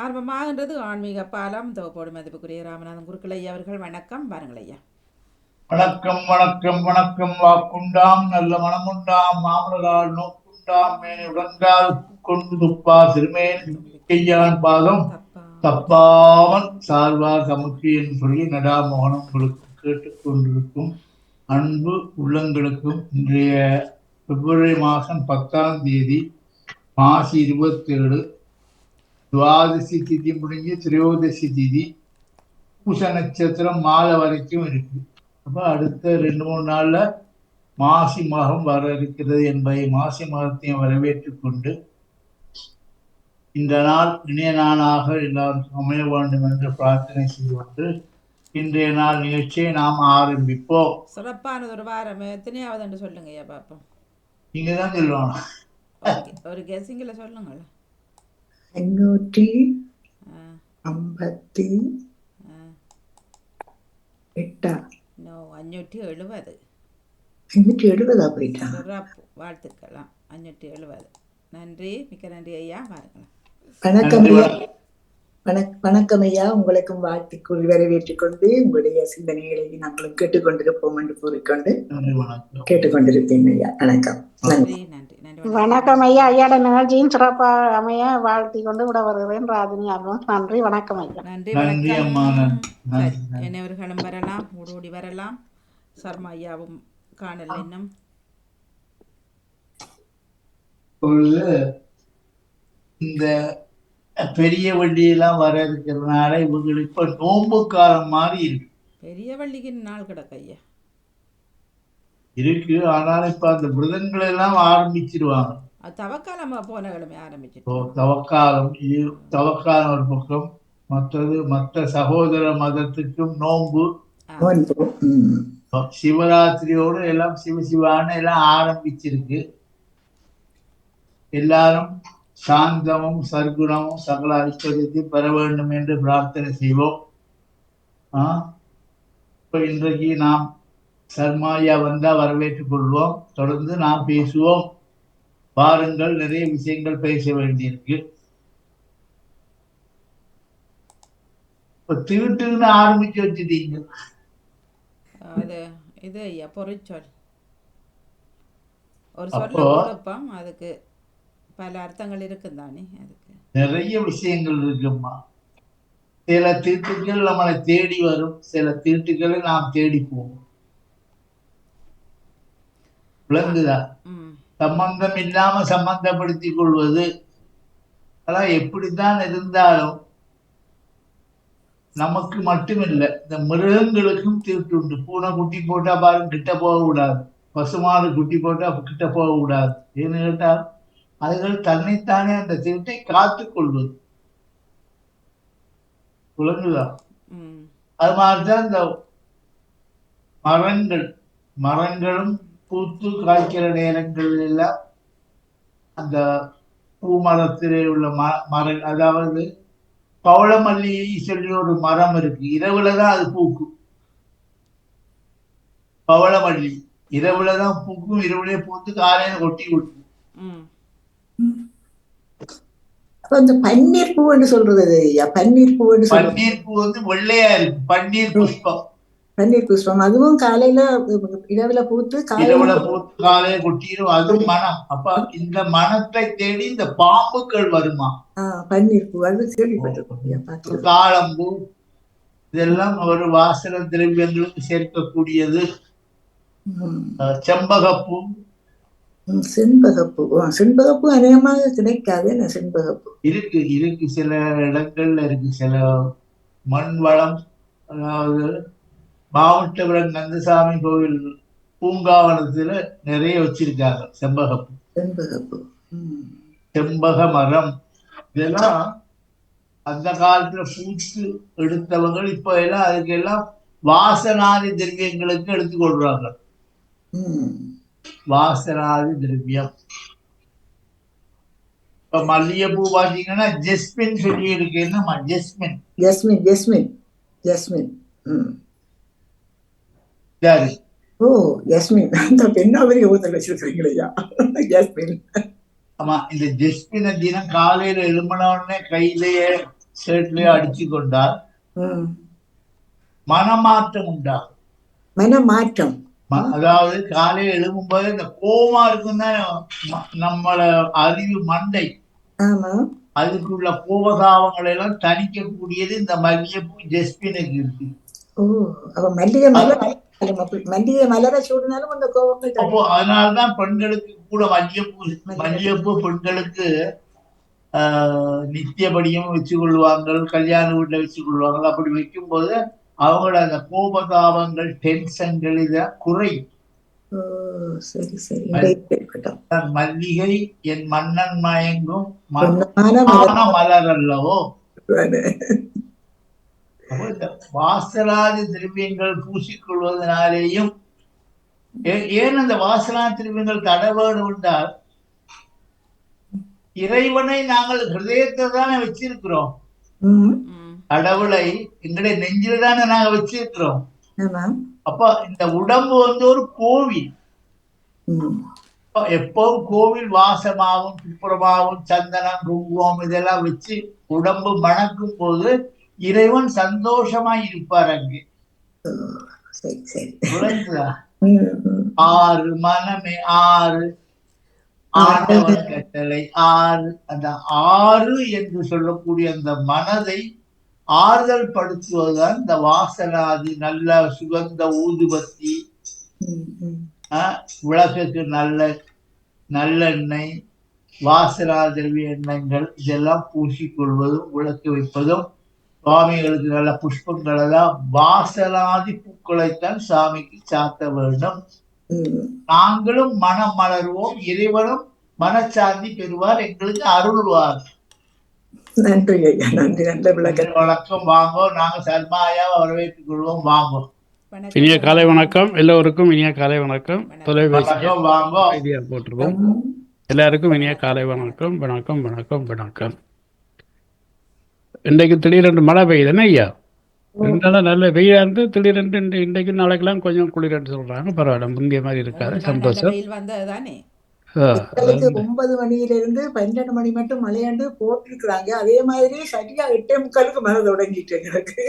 ஆரம்பமாகின்றது ஆன்மீக பாலம் தொகுப்போடு மதிப்புக்குரிய ராமநாதன் குருக்கள் ஐயா அவர்கள் வணக்கம் வாருங்கள் ஐயா. வணக்கம் வணக்கம் வணக்கம். வாக்குண்டாம் நல்ல மனமுண்டாம் மாமலரால் நோக்குண்டாம் மேனை உடன்றால் கொண்டு துப்பா சிறுமேன் கையான் பாதம் தப்பா தப்பாமல் சார்வார் சமுத்தி என்று சொல்லி நடாமோகனம் உங்களுக்கு கேட்டுக்கொண்டிருக்கும் அன்பு உள்ளங்களுக்கும் இன்றைய பிப்ரவரி மாதம் 10ஆம் தேதி மாசி 27 துவாதசி திதி முடிஞ்சு திரையோதசி திதி பூச நட்சத்திரம் மாலை வரைக்கும் இருக்கு. அப்ப அடுத்த 2-3 நாள்ல மாசி மகம் வர இருக்கிறது என்பதை மாசி மகத்தையும் வரவேற்றுக் கொண்டு இந்த நாள் இணைய நாளாக எல்லாருக்கும் அமைய வேண்டும் என்று பிரார்த்தனை செய்து கொண்டு இன்றைய நாள் நிகழ்ச்சியை நாம் ஆரம்பிப்போம். சிறப்பானது ஒரு வாரம் எத்தனையாவது என்று சொல்லுங்க ஐயா பார்ப்போம். நீங்க தான் சொல்லணும். ஒரு கெஸிங்கில் சொல்லுங்கள். 558 நோ 570. 570 போயிட்டா. சிறப்பு, வாழ்த்துக்கலாம். 570. நன்றி, மிக்க நன்றி ஐயா. வாருங்களா. வணக்கம் ஐயா. வணக்கம் ஐயா. உங்களுக்கும் வாழ்த்துக்குள் வரவேற்றுக் கொண்டு உங்களுடைய சிந்தனைகளை நாங்களும் கேட்டுக்கொண்டிருப்போம் என்று கூறிக்கொண்டு கேட்டுக்கொண்டிருப்பேன் ஐயா. வணக்கம். நன்றி நன்றி நன்றி. வணக்கம் ஐயா. ஐயாட நிகழ்ச்சியும் சிறப்பாக அமைய வாழ்த்தி கொண்டு விட வருகிறேன். ராஜினி அருண். நன்றி, வணக்கம் ஐயா. நன்றி, வணக்கம். சரி, என்னவர்களும் வரலாம், ஓடோடி வரலாம். சர்மா ஐயாவும் காணல் இன்னும் இந்த பெரிய வண்டியெல்லாம் வர இருக்கிறதுனால இவங்களுக்கு இப்ப நோன்பு காலம் மாதிரி இருக்கு. பெரிய வள்ளிக்கு நாள் கிடக்கு ஐயா இருக்கு. ஆனாலும் இப்ப அந்த விரதங்கள் எல்லாம் ஆரம்பிச்சிருவாங்க. தவக்காலம் போன கிழமை ஆரம்பிச்சு. தவக்காலம் ஒரு பக்கம், மற்றது மற்ற சகோதர மதத்துக்கும் நோன்பு, சிவராத்திரியோடு எல்லாம் சிவசிவான்னு எல்லாம் ஆரம்பிச்சிருக்கு. எல்லாரும் சாந்தமும் சர்க்குணமும் சகல ஐஸ்வர்யத்தையும் பெற வேண்டும் என்று பிரார்த்தனை செய்வோம். இப்ப இன்றைக்கு நாம் சர்மாயா வந்தா வரவேற்றுக் கொள்வோம். தொடர்ந்து நாம் பேசுவோம். வாருங்கள், நிறைய விஷயங்கள் பேச வேண்டியிருக்கு. இப்ப திருட்டுன்னு ஆரம்பிச்சு வச்சுட்டீங்க. அது இது ஐயா பொறிச்சொல். ஒரு சொல்ல கொடுப்போம், அதுக்கு பல அர்த்தங்கள் இருக்கு தானே. அதுக்கு நிறைய விஷயங்கள் இருக்குமா. சில திருட்டுகள் நம்மளை தேடி வரும், சில திருட்டுகளை நாம் தேடி போவோம். விளங்குதா? சம்பந்தம் இல்லாம சம்பந்தப்படுத்திக் கொள்வது, அதான் எப்படித்தான் இருந்தாலும் நமக்கு மட்டுமில்லை, இந்த மிருகங்களுக்கும் திருட்டு உண்டு. பூனை குட்டி போட்டா பாருங்க கிட்ட போக கூடாது, பசுமாடு குட்டி போட்டா கிட்ட போக கூடாது. ஏன்னு கேட்டால் அதுகள் தன்னைத்தானே அந்த திருட்டை காத்துக் கொள்வது. விளங்குதா? அது மாதிரிதான் இந்த மரங்களும் பூத்து காய்க்கிற நேரங்கள் எல்லாம் அந்த பூமரத்திலே உள்ள மரம், அதாவது பவளமல்லியை சொல்லி ஒரு மரம் இருக்கு. இரவுலதான் அது பூக்கும். பவளமல்லி இரவுலதான் பூக்கும், இரவுலே பூத்து காலையில கொட்டி விடும். அந்த பன்னீர் பூன்னு சொல்றது பன்னீர் பூ வந்து வெள்ளையா இருக்கு. பன்னீர் புஷ்பம், பன்னீர் புஷ்பம் அதுவும் காலையில இரவுல பூத்து காலையில கொட்டிடும். அது மனம். அப்ப இந்த மனத்தை தேடி இந்த பாம்புகள் வருமா. பன்னீர் பூ அது கேள்விப்பட்டிருக்கோம். தாழம்பூ இதெல்லாம் ஒரு வாசன திரவியங்களுக்கு சேர்க்கக்கூடியது. செம்பகப்பூ, செண்பகப்பூ அநேகமாக கிடைக்காது. செண்பகப்பூ இருக்கு சில இடங்கள்ல இருக்கு. சில மண் வளம், அதாவது மாவட்டபுரம் கந்தசாமி கோவில் பூங்காவனத்துல நிறைய வச்சிருக்காங்க செம்பகப்பூ. செம்பக மரம் இதெல்லாம் அந்த காலத்துல பூத்து எடுத்தவங்க இப்ப எல்லாம் அதுக்கெல்லாம் வாசனாதி திரவியங்களுக்கு எடுத்துக்கொள்றாங்க. வாசனாதி திரவியம். இப்ப மல்லிகைப்பூ பாத்தீங்கன்னா ஜெஸ்மின் சொல்லி இருக்கு. என்னமா ஜெஸ்மின்? Jasmine Jasmine Jasmine. சரி. ஓ ஜஸ்மின், அந்த பெண்ணாவரி ஊத்தல் வச்சிருக்கீங்களா? ஜஸ்மின். ஆமா, இந்த ஜஸ்மின் தினம் காலையில எழும்பின உடனே கையிலேயே ஷர்ட்லயோ அடிச்சு கொண்டால் ம். மனமாற்றம் உண்டாகும். மனமாற்றம். அதாவது காலையில எழும்பும்போது இந்த கோவமா இருக்கும் தானே நம்மள அறிவு மண்டை, ஆமா. அதுக்குள்ள கோபதாபங்களை எல்லாம் தணிக்கக்கூடியது இந்த மல்லிகைப்பூ ஜஸ்பினுக்கு இருக்கு. ஓ, அப்ப மல்லிகை மலர சூடினாலும் அந்த கோபங்கள் அப்போ அதனாலதான் பெண்களுக்கு கூட மல்லிகைப்பூ பெண்களுக்கு நித்தியபடியும் வச்சு கொள்வாங்க, கல்யாண வீட்டுல வச்சு கொள்வாங்க. அப்படி வைக்கும் போது அவங்களோட அந்த கோபதாபங்கள், டென்ஷன்கள் இத குறையும். சரி சரி. மல்லிகை என் மன்னன் மயங்கும் மலர் அல்லவோ. இந்த வாசலாதி திரவியங்கள் பூசிக்கொள்வதனாலேயும் ஏன் அந்த வாசலாதி திரவியங்கள் தடவேடு உண்டால் இறைவனை நாங்கள் ஹிருதயத்தை தானே வச்சிருக்கிறோம், கடவுளை எங்களுடைய நெஞ்சில தானே நாங்க வச்சிருக்கிறோம். அப்ப இந்த உடம்பு ஒரு கோவில். எப்பவும் கோவில் வாசமாவும் துப்புரமாவும் சந்தனம் குங்குமம் இதெல்லாம் வச்சு உடம்பு மணக்கும் போது இறைவன் சந்தோஷமா இருப்பார் அங்கே. ஆறு மனமே ஆறு, ஆண்டவன் கட்டளை ஆறு. அந்த ஆறு என்று சொல்லக்கூடிய அந்த மனதை ஆறுதல் படுத்துவதுதான் இந்த வாசனாதி நல்ல சுகந்த ஊதுபத்தி, விளக்குக்கு நல்லெண்ணெய், வாசனா திரவிய எண்ணங்கள் இதெல்லாம் பூசிக்கொள்வதும் விளக்கு வைப்பதும், சுவாமிகளுக்கு நல்ல புஷ்பங்கள் எல்லாம் வாசனாதி பூக்களைத்தான் சாமிக்கு சாத்த வேண்டும். நாங்களும் மனம் மலர்வோம், இறைவனும் மனச்சாந்தி பெறுவார், எங்களுக்கு அருள்வார். நன்றி ஐயா, நன்றி. நல்ல விளக்கம். வணக்கம், வாங்கோ. நாங்க சர்மாயாவை வரவேற்றுக் கொள்வோம், வாங்கோ. இனிய காலை வணக்கம் எல்லோருக்கும். இனிய காலை வணக்கம். தொலைபேசி போட்டிருக்கோம். எல்லாருக்கும் இனிய காலை வணக்கம். வணக்கம் வணக்கம் வணக்கம். இன்றைக்கு திடீரென்று மழை பெய்யுதுன்னு ஐயா, 2 நாளா நல்ல வெயிலா இருந்து திடீரென்று இன்றைக்கு நாளைக்கெல்லாம் கொஞ்சம் குளிரென்று சொல்றாங்க. பரவாயில்ல, முந்திய மாதிரி இருக்காது. சந்தோஷம். 9 மணியிலிருந்து 12 மணி மட்டும் மழையாண்டு போட்டிருக்கிறாங்க. அதே மாதிரி சரியா 8:45 மழை தொடங்கிட்டு எனக்கு.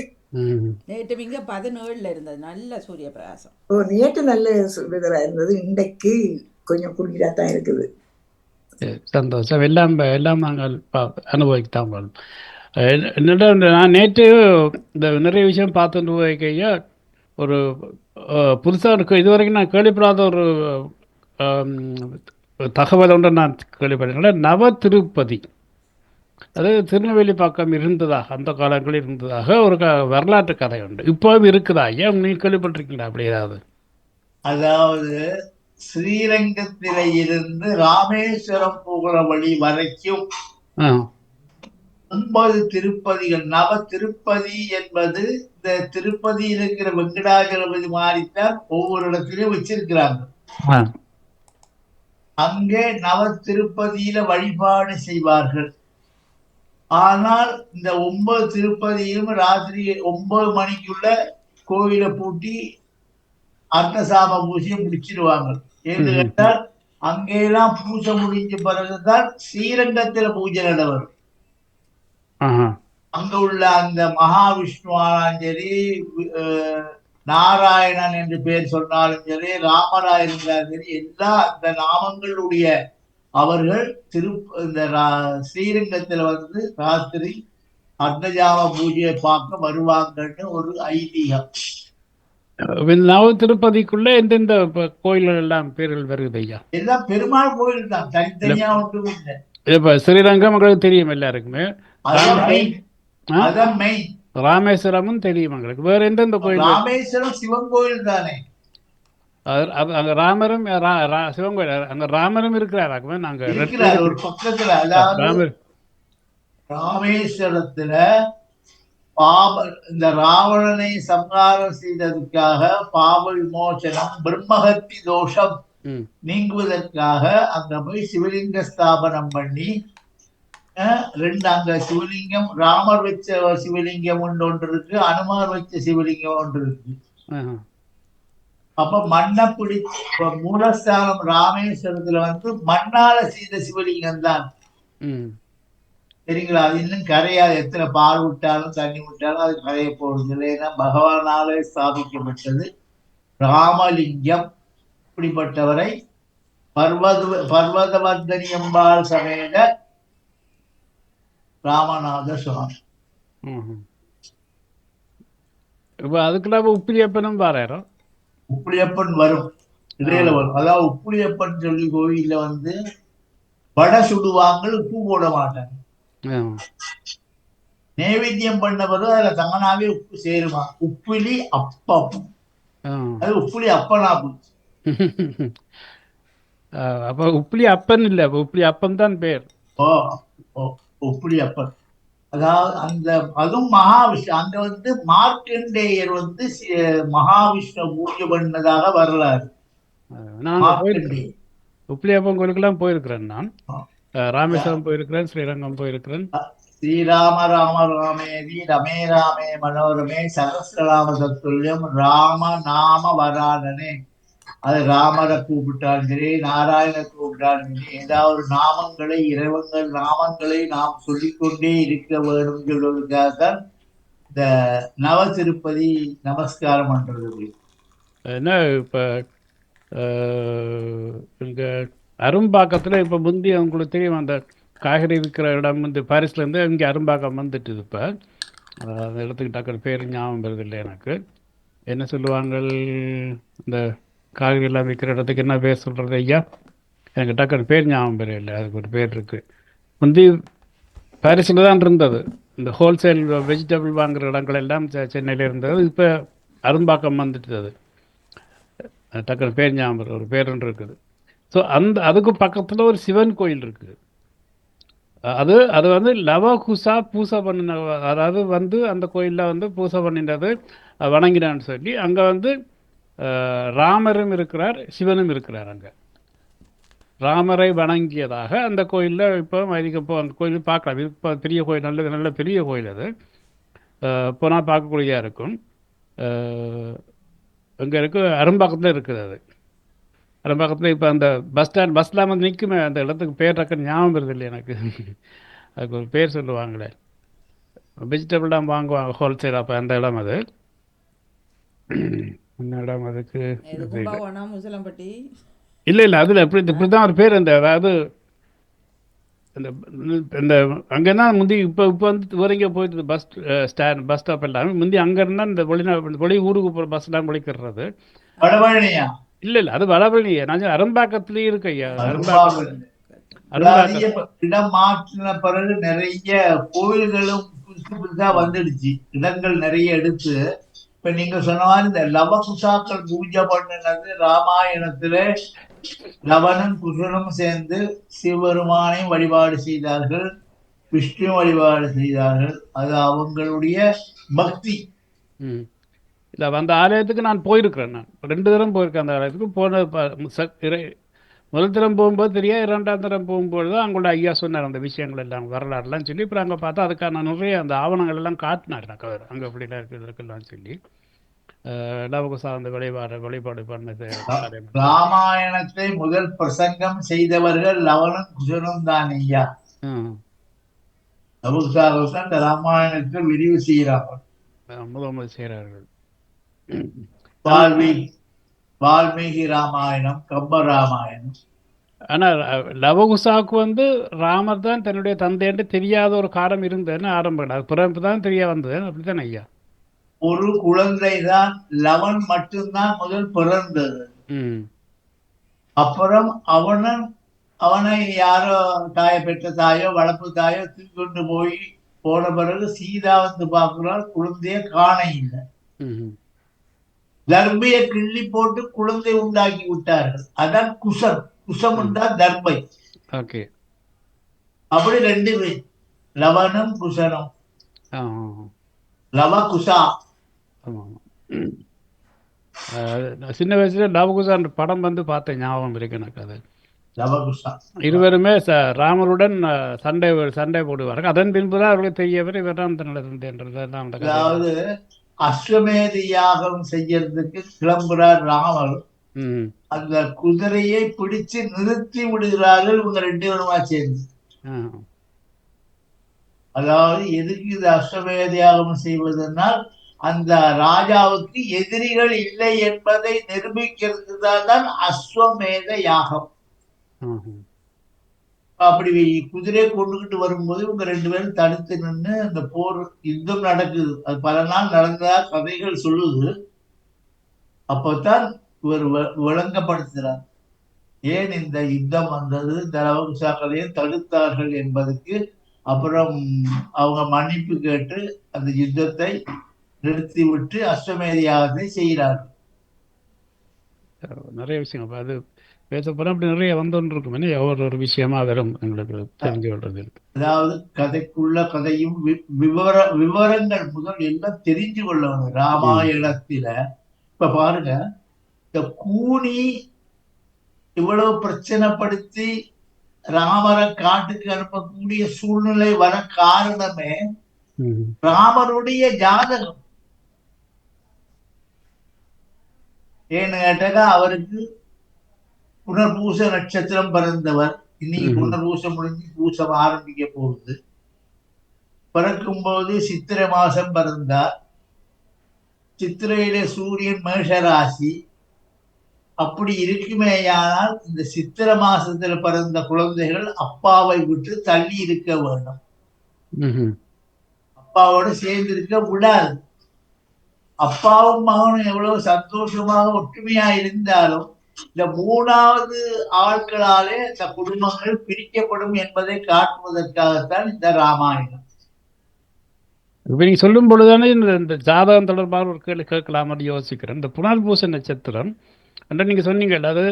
நேற்று இங்க 17 இருந்தது நல்ல சூரிய பிரகாசம். நேற்று நல்ல சூரியதா இருந்தது. இன்றைக்கு கொஞ்சம் குளிரா தான் இருக்குது. சந்தோஷம். எல்லாம் நாங்கள் அனுபவித்தான் போகணும். என்னிடம் நான் நேற்று இந்த நிறைய விஷயம் பார்த்துட்டு போய்க்கையா, ஒரு புதுசாக இருக்கு, இதுவரைக்கும் நான் கேள்விப்படாத ஒரு தகவல் ஒன்று நான் கேள்விப்பட்டேன். நவ திருப்பதி, அது திருநெல்வேலி பக்கம் இருந்ததாக, அந்த காலங்களில் இருந்ததாக ஒரு வரலாற்று கதை உண்டு. இப்போவும் இருக்குதா ஐயா? நீங்கள் கேள்விப்பட்டிருக்கீங்களா அப்படி ஏதாவது? அதாவது ஸ்ரீரங்கத்தில இருந்து ராமேஸ்வரம் போகிற வழி வரைக்கும் 9 திருப்பதிகள். நவ திருப்பதி என்பது இந்த திருப்பதியில் இருக்கிற வெங்கடாஜலபதி மாறித்தான் ஒவ்வொரு இடத்திலையும் வச்சிருக்கிறாங்க. அங்கே நவ திருப்பதியில வழிபாடு செய்வார்கள். ஆனால் இந்த 9 திருப்பதியும் ராத்திரி 9 மணிக்குள்ள கோவிலை பூட்டி அர்த்தசாம பூஜையை முடிச்சிருவாங்க. என்று கேட்டால் அங்கெல்லாம் பூஜை முடிஞ்ச பிறகுதான் ஸ்ரீரங்கத்தில பூஜை நடவரும். அங்க உள்ள அந்த மகாவிஷ்ணுவாலும் சரி, நாராயணன் என்று பேர் சொன்னாலும் சரி, ராமராய் இருந்தாலும் சரி, எல்லா அந்த நாமங்களுடைய அவர்கள் இந்த ஸ்ரீரங்கத்துல ராத்திரி அர்த்தஜாம பூஜையை பார்க்க வருவாங்கன்னு ஒரு ஐதீகம். நவ திருப்பதிக்குள்ள எந்தெந்த கோயில்கள் எல்லாம் பேர்கள் வருது ஐயா? எல்லாம் பெருமாள் கோயில் தான், தனித்தனியா ஒன்றும் இல்லை. இப்ப ஸ்ரீரங்கம் உங்களுக்கு தெரியும் எல்லாருக்குமே. ராமேஸ்வரமும் தெரியும் உங்களுக்கு. வேற எந்தெந்த கோயில்? ராமேஸ்வரம் சிவன் கோயில் தானே. அங்க ராமரும் சிவன் கோயில், அங்க ராமரும் இருக்கிறாராக்குமே. நாங்க ஒரு பக்கத்துல, அதாவது ராமேஸ்வரத்துல இந்த ராவணனை சம்ஹாரம் செய்ததுக்காக பாவ விமோசனம், பிரம்மஹத்தி தோஷம் நீங்குவதற்காக அங்க போய் சிவலிங்க ஸ்தாபனம் பண்ணி 2 அங்க சிவலிங்கம், ராமர் வச்ச சிவலிங்கம் ஒன்று இருக்கு, அனுமார் வச்ச சிவலிங்கம் ஒன்று இருக்கு. அப்ப மண்ணை பிடிச்ச மூலஸ்தானம் ராமேஸ்வரத்துல மண்ணால செய்த சிவலிங்கம் தான். சரிங்களா? அது இன்னும் கரையாது. எத்தனை பால் விட்டாலும் தண்ணி விட்டாலும் அது கரைய போறது இல்லை. ஏன்னா பகவானாலே ஸ்தாபிக்கப்பட்டது ராமலிங்கம். இப்படிப்பட்டவரை பர்வதவர்தனி அம்பாள் சமேத ராமநாத சுவாமி. இப்போ அதுக்குள்ள உப்பிலியப்பனும் பாராரோ. உப்புளியப்பன் வரும், இடையில வரும். அதாவது உப்புளியப்பன் சொல்லி கோயில்ல வந்து வடை சுடுவாங்க, உப்பு போட மாட்டாங்க. நைவேத்தியம் பண்ண பிறகு அதுல தானாவே உப்பு சேருமா. உப்புலி அப்பம், அது உப்புலி அப்பனா போச்சு. அப்ப உப்புலி அப்பன் இல்லை, அப்ப உப்புலி அப்பன் தான் பேர். உப்புலி அப்பன். அதாவது அந்த அதுவும் மகாவிஷ்ணு. அங்க வந்து மார்க்கண்டேயர் வந்து மகாவிஷ்ணு பூஜை பண்ணதாக வரலாறு. நான் உப்பிலியப்பன் கோயிலுக்கெல்லாம் போயிருக்கிறேன். நான் ராமேஸ்வரம் போயிருக்கிறேன், ஸ்ரீரங்கம் போயிருக்கிறேன். ஸ்ரீராம ராம ராமேதி ரமே ராமே மனோரமே சகஸ்ரராம தத்துல்யம் ராம நாம வராதனே. அது ராமரை கூப்பிட்டாலும் சரி, நாராயண கூப்பிட்டாலும் சரி, ஏதாவது ஒரு நாமங்களை, இறைவங்கள் நாமங்களை நாம் சொல்லிக்கொண்டே இருக்க வேண்டும் சொல்வதற்காகத்தான் இந்த நவ திருப்பதி நமஸ்காரம் பண்றது. என்ன இப்போ இங்கே அரும்பாக்கத்தில் இப்போ முந்தி உங்களுக்கு தெரியும், அந்த காய்கறி விற்கிற இடம் வந்து பாரிஸ்லேருந்து இங்கே அரும்பாக்கம் வந்துட்டு. இப்போ அந்த இடத்துக்கு டக்குனு பேர் ஞாபகம் வருது இல்லை எனக்கு. என்ன சொல்லுவாங்க இந்த காய்கறி எல்லாம் விற்கிற இடத்துக்கு என்ன பேர் சொல்கிறது ஐயா? எனக்கு டக்குனு பேர் ஞாபகம் வர இல்லை. அதுக்கு ஒரு பேர் இருக்குது. முந்தி பாரிஸில் தான் இருந்தது இந்த ஹோல்சேல் வெஜிடபிள் வாங்குகிற இடங்கள் எல்லாம் சென்னையில் இருந்தது. இப்போ அரும்பாக்கம் வந்துட்டு அது டக்குனு பேர் ஞாபகம் ஒரு பேருன்னு இருக்குது. ஸோ அதுக்கு பக்கத்தில் ஒரு சிவன் கோயில் இருக்குது. அது வந்து லவகுசா பூசை பண்ணின, அதாவது வந்து அந்த கோயிலில் வந்து பூசை பண்ணினது வணங்கினான்னு சொல்லி அங்கே வந்து ராமரும் இருக்கிறார், சிவனும் இருக்கிறார். அங்கே ராமரை வணங்கியதாக அந்த கோயிலில் இப்போ இப்போ அந்த கோயில் பார்க்கலாம். இப்போ பெரிய கோயில், நல்ல பெரிய கோயில். அது போனால் பார்க்கக்கூடியதாக இருக்கும். அங்கே இருக்கு, அரும்பாக்கத்தில் இருக்குது. அது அரும்பாக்கத்தில் இப்போ அந்த பஸ்லாம் வந்து நிற்குமே, அந்த இடத்துக்கு பேர் டக்குன்னு ஞாபகம் வருது இல்லை எனக்கு. அதுக்கு ஒரு பேர் சொல்லுவாங்களே, வெஜிடபிள்லாம் வாங்குவாங்க ஹோல்சேல். அப்போ அந்த இடம் அது என்ன இடம் அதுக்கு இல்லை அதில் இப்படி தான் ஒரு பேர். அந்த அதாவது இந்த அங்கே தான் முந்தி இப்போ வந்து வேறங்க போயிட்டு பஸ் ஸ்டாப் எல்லாமே முந்தி அங்கே இருந்தால் இந்த வெளி ஊருக்கு போகிற பஸ்லாம் ஒழிக்கிறது. இல்லை அது வடபழனியே. நான் அரும்பாக்கத்துலேயும் இருக்கு ஐயா. இடம் மாற்றின பிறகு நிறைய கோயில்களும் புதுசா வந்துடுச்சு, இடங்கள் நிறைய எடுத்து. இப்ப நீங்க சொன்ன மாதிரி இந்த லவகுசாக்கள் பூஜை பண்ணினது ராமாயணத்துல லவனும் குஷனும் சேர்ந்து சிவபெருமானையும் வழிபாடு செய்தார்கள், விஷ்ணு வழிபாடு செய்தார்கள். அது அவங்களுடைய பக்தி. இல்லை அந்த ஆலயத்துக்கு நான் போயிருக்கிறேன். நான் 2 தரம் போயிருக்கேன் அந்த ஆலயத்துக்கு. முதல் தரம் போகும்போது தெரியாது, 2ஆம் தரம் போகும்போது தான் அங்களோட ஐயா சொன்னார் அந்த விஷயங்கள் எல்லாம், வரலாறுலாம் சொல்லி. அப்புறம் அங்கே பார்த்தா அதுக்கான நிறைய அந்த ஆவணங்கள் எல்லாம் காட்டினார் எனக்கு. அங்கே அப்படிலாம் இருக்குதுக்கெல்லாம் சொல்லி லவகுசா அந்த வழிபாடு பண்ணது. ராமாயணத்தை முதல் பிரசங்கம் செய்தவர்கள் லவனும் குஷனும் தான் ஐயா. லவகுசாவில் இந்த ராமாயணத்தை விரிவு செய்கிறார்கள், முதல் செய்கிறார்கள். வால்மீகி ராமாயணம், கம்ப ராமாயணம். ஆனால் லவகுசாவுக்கு வந்து ராமர் தான் தன்னுடைய தந்தைன்னு தெரியாத ஒரு காலம் இருந்ததுன்னு ஆரம்பம். அது பிறப்பு தான் தெரிய வந்தது. அப்படித்தானே ஐயா? ஒரு குழந்தை தான் லவன் மட்டும்தான் முதல் பிறந்தது. அப்புறம் அவனை யாரோ பெற்ற தாயோ வளர்ப்பு தாயோ தூக்கொண்டு போன பிறகு சீதா வந்து பார்க்கிறாள், குழந்தைய காண இல்லை. தர்பைய கிள்ளி போட்டு குழந்தை உண்டாக்கி விட்டார்கள். அதான் குசம் உண்டா தர்பை. அப்படி 2 பேர், லவனும் குசனும். லவ குசா. சின்ன வயசுல லவகுசா படம் வந்து பார்த்தேன், ஞாபகம் இருக்கு எனக்கு. அது லவகுசா இருவருமே ராமருடன் சண்டை போடுவார்கள். அதன் பின்புதான் அவர்களுக்கு தெரியவர் இவர் தான் தன்னுடைய. அதாவது அஸ்வமேத யாகம் செய்யறதுக்கு கிளம்புறார் ராமர். அந்த குதிரையை பிடிச்சு நிறுத்தி விடுகிறார்கள் இவங்க 2 பேருமா சேர்ந்து. அதாவது எதுக்கு இது அஸ்வமேத யாகம் செய்வதனால் அந்த ராஜாவுக்கு எதிரிகள் இல்லை என்பதை நிரூபிக்கிறது தான் அஸ்வமேத யாகம். ம்ஹும். அப்படி குதிரையை கொண்டுகிட்டு வரும்போது இவங்க 2 பேரும் தடுத்து நின்று அந்த போர் யுத்தம் நடக்குது. அது பல நாள் நடந்ததா கதைகள் சொல்லுது. அப்பதான் இவர் விளங்கப்படுத்துகிறார் ஏன் இந்த யுத்தம் வந்தது, தலவகுசா கதையை தடுத்தார்கள் என்பதற்கு. அப்புறம் அவங்க மன்னிப்பு கேட்டு அந்த யுத்தத்தை நிறுத்திவிட்டு அஸ்வமேத யாகத்தை செய்கிறார்கள். நிறைய விஷயம் அப்ப அது பேச போனால் அப்படி நிறைய வந்தோன்னு இருக்கும். ஏன்னா ஒரு விஷயமா வரும் எங்களுக்கு தெரிஞ்சு கொள்றது. அதாவது கதைக்குள்ள கதையும் விவரங்கள் முதல் எல்லாம் தெரிஞ்சு கொள்ளணும் ராமாயணத்தில. இப்ப பாருங்க, இந்த கூனி இவ்வளவு பிரச்சனைப்படுத்தி ராமரை காட்டுக்கு அனுப்பக்கூடிய சூழ்நிலை வர காரணமே ராமருடைய ஜாதகம். ஏன்னு கேட்டாக்கா அவருக்கு புனர்பூச நட்சத்திரம் பிறந்தவர். இன்னைக்கு புனர்பூசம் முடிஞ்சு பூசம் ஆரம்பிக்க போகுது. பிறக்கும் போது சித்திரை மாசம் பிறந்தார். சித்திரையில சூரியன் மேஷராசி. அப்படி இருக்குமேயானால் இந்த சித்திரை மாசத்துல பிறந்த குழந்தைகள் அப்பாவை விட்டு தள்ளி இருக்க வேண்டும், அப்பாவோடு சேர்ந்து இருக்க விடாது. அப்பாவும் மகனும் எவ்வளவு சந்தோஷமாக ஒற்றுமையா இருந்தாலும் இந்த 3வது ஆட்களாலே இந்த குடும்பங்கள் பிரிக்கப்படும் என்பதை காட்டுவதற்காகத்தான் இந்த ராமாயணம். இப்போ நீங்கள் சொல்லும் பொழுதானே இந்த ஜாதகம் தொடர்பாக ஒரு கேள்வி கேட்கலாமான்னு யோசிக்கிறேன். இந்த புனர்பூச நட்சத்திரம் என்று நீங்கள் சொன்னீங்க, அது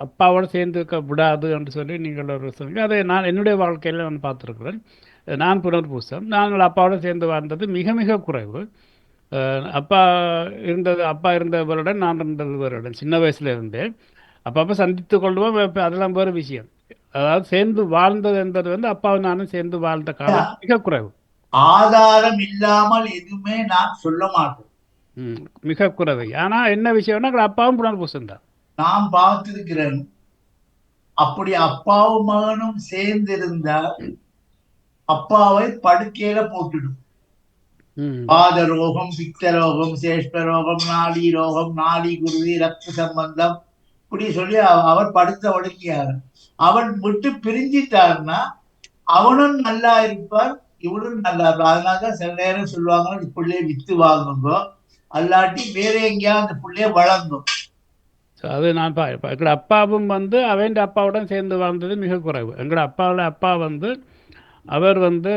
அப்பாவோட சேர்ந்து இருக்க விடாது என்று சொல்லி நீங்கள் ஒரு சொன்னீங்க. அதை நான் என்னுடைய வாழ்க்கையில் நான் பார்த்துருக்குறேன். நான் புனர்பூசம், நாங்கள் அப்பாவோட சேர்ந்து வாழ்ந்தது மிக மிக குறைவு. அப்பா இருந்த வருடம், நான் இருந்தது வருடம், சின்ன வயசுல இருந்தேன். அப்பப்போ சந்தித்து கொள்வோம். அதெல்லாம் வேறு விஷயம். அதாவது சேர்ந்து வாழ்ந்தது என்பது வந்து அப்பாவும் நானும் சேர்ந்து வாழ்ந்த காலம் மிக குறைவு. ஆதாரம் இல்லாமல் எதுவுமே நான் சொல்ல மாட்டேன். மிக குறைவு. ஆனா என்ன விஷயம்னா அப்பாவும் புனர்பூசம் தான் நான் பார்த்திருக்கிறேன். அப்படி அப்பாவும் மகனும் சேர்ந்து இருந்தால் அப்பாவை படுக்கையில போட்டுடும். பாத ரோகம், பித்த ரோகம், சேஷ்ட ரோகம், நாடி ரோகம், நாடி குருதி, ரத்த சம்பந்தம் இப்படி சொல்லி அவர் படுத்த ஒடுக்கியார். அவன் விட்டு பிரிஞ்சிட்டார்னா அவனும் நல்லா இருப்பார், இவனும் நல்லா இருப்பார். அதனாலதான் சில நேரம் சொல்லுவாங்க, இந்த பிள்ளைய வித்து வாங்குங்க, அல்லாட்டி வேற எங்கேயாவது அந்த பிள்ளைய வளர்ந்தோம். அது நான் எங்களோட அப்பாவும் வந்து அவன் அப்பாவுடன் சேர்ந்து வாழ்ந்தது மிக குறைவு. எங்களோட அப்பா வந்து அவர் வந்து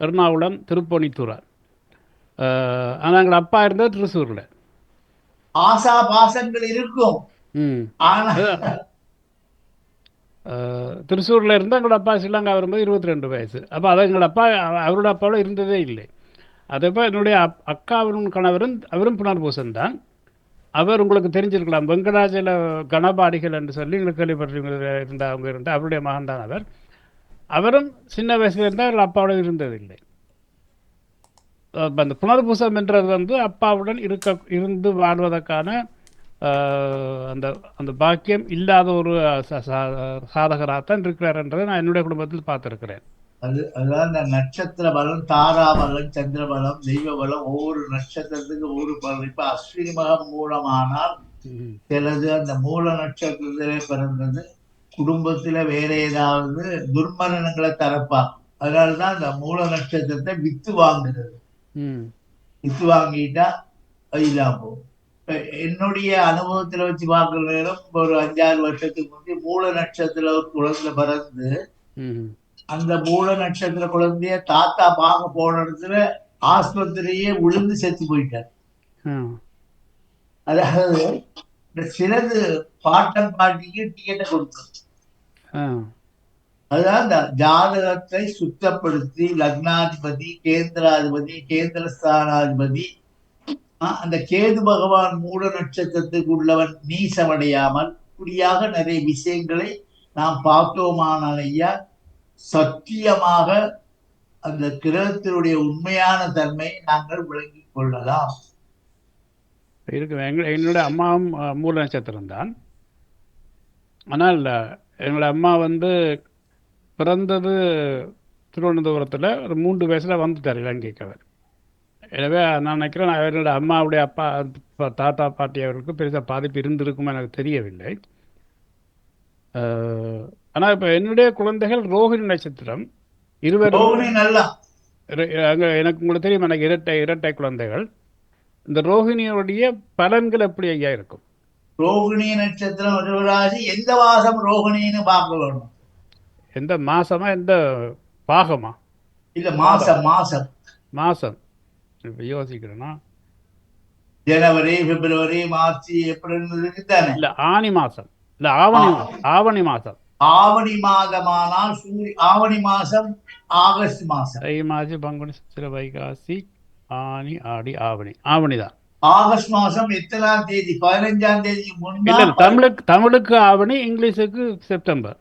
எர்ணாகுளம், திருப்பணித்துறார். ஆனால் எங்கள் அப்பா இருந்தது திருசூரில். ஆசா பாசங்கள் இருக்கும். திருசூரில் இருந்தால் எங்களோட அப்பா ஸ்ரீலங்கா வரும்போது 22 வயசு. அப்போ அதை எங்களோட அப்பா அவரோட அப்பாவோட இருந்ததே இல்லை. அதேபோல் என்னுடைய அக்காவின் கணவரும் அவரும் புனர்பூசன் தான். அவர் உங்களுக்கு தெரிஞ்சிருக்கலாம், வெங்கடாஜல கணபாடிகள் என்று சொல்லி எங்களுக்கு கேள்விப்பட்டிருந்த அவங்க இருந்தால் அவருடைய மகன் தான் அவர். அவரும் சின்ன வயசுல இருந்தால் அப்பாவோட இருந்ததில்லை. அந்த புனர்பூசம் என்றது வந்து அப்பாவுடன் இருந்து வாழ்வதற்கான அந்த அந்த பாக்கியம் இல்லாத ஒரு சாதகராகத்தான் இருக்கிறார் என்றதை நான் என்னுடைய குடும்பத்தில் பார்த்திருக்கிறேன். அதுதான் இந்த நட்சத்திர பலம், தாரா பலம், சந்திர பலம், தெய்வ பலம், ஒவ்வொரு நட்சத்திரத்துக்கு ஒவ்வொரு பலம். இப்ப அஸ்வினி மகம் மூலமானால் சிலது அந்த மூல நட்சத்திரத்திலே பிறந்தது குடும்பத்துல வேற ஏதாவது துர்மரணங்களை தரப்பாங்க. அதனாலதான் அந்த மூல நட்சத்திரத்தை வித்து வாங்குறது. வித்து வாங்கிட்டா இதான் போகும். என்னுடைய அனுபவத்துல வச்சு பார்க்கிற நேரம் ஒரு 5-6 வருஷத்துக்கு முன்னாடி மூல நட்சத்திர குழந்தை பிறந்து அந்த மூல நட்சத்திர குழந்தைய தாத்தா பார்க்க போன இடத்துல ஆஸ்பத்திரியே விழுந்து செத்து போயிட்டார். அதாவது சிலது பாட்டன் பாட்டிக்கு டிக்கெட்டை கொடுக்கும். அதுதான் இந்த ஜாதகத்தை சுத்தப்படுத்தி லக்னாதிபதி, கேந்திராதிபதி, கேந்திரஸ்தானாதிபதி, அந்த கேது பகவான் மூல நட்சத்திரத்துக்கு உள்ளவன் நீசமடையாமல் இப்படியாக நிறைய விஷயங்களை நாம் பார்த்தோமானால் ஐயா, சத்தியமாக அந்த கிரகத்தினுடைய உண்மையான தன்மை நாங்கள் விளங்கிக் கொள்ளலாம். இருக்கு. என்னுடைய அம்மாவும் மூல நட்சத்திரம் தான். ஆனால் எங்களோட அம்மா வந்து பிறந்தது திருவனந்தபுரத்தில் ஒரு 3 வயசில் வந்துட்டார் இலங்கைக்கு அவர். எனவே நான் நினைக்கிறேன் அவரோட அம்மாவுடைய அப்பா தாத்தா பாட்டி அவர்களுக்கு பெருசாக பாதிப்பு இருந்திருக்கும் எனக்கு தெரியவில்லை. ஆனால் இப்போ என்னுடைய குழந்தைகள் ரோஹிணி நட்சத்திரம் இருவரும் நல்லா அங்கே எனக்கு உங்களுக்கு தெரியும், எனக்கு இரட்டை குழந்தைகள். இந்த ரோஹிணியோடைய பலன்கள் எப்படி ஐயா இருக்கும்? ரோகிணி நட்சத்திரம் ரிஷபராசி. எந்த மாசம் ரோகிணின்னு பார்க்க வேணும்? எந்த மாசமா எந்த பாகமா? இல்ல மாசம் மாசம் மாசம் இப்போ யோசிக்கிறேன்னா ஜனவரி, பிப்ரவரி, மார்ச், ஏப்ரல் இருக்குதானே? இல்லை ஆனி மாசம், இல்லை ஆவணி மாசம். ஆவணி மாதமானால் ஆவணி மாசம் ஆகஸ்ட் மாசம். தை மாசி பங்குனி சித்திரை வைகாசி ஆனி ஆடி ஆவணி தான். ஆகஸ்ட் மாசம் எத்தனாம் தேதி? 15ஆம் தேதிக்கு இல்ல முன்னாடி. தமிழுக்கு ஆவணி, இங்கிலீஷுக்கு செப்டம்பர்.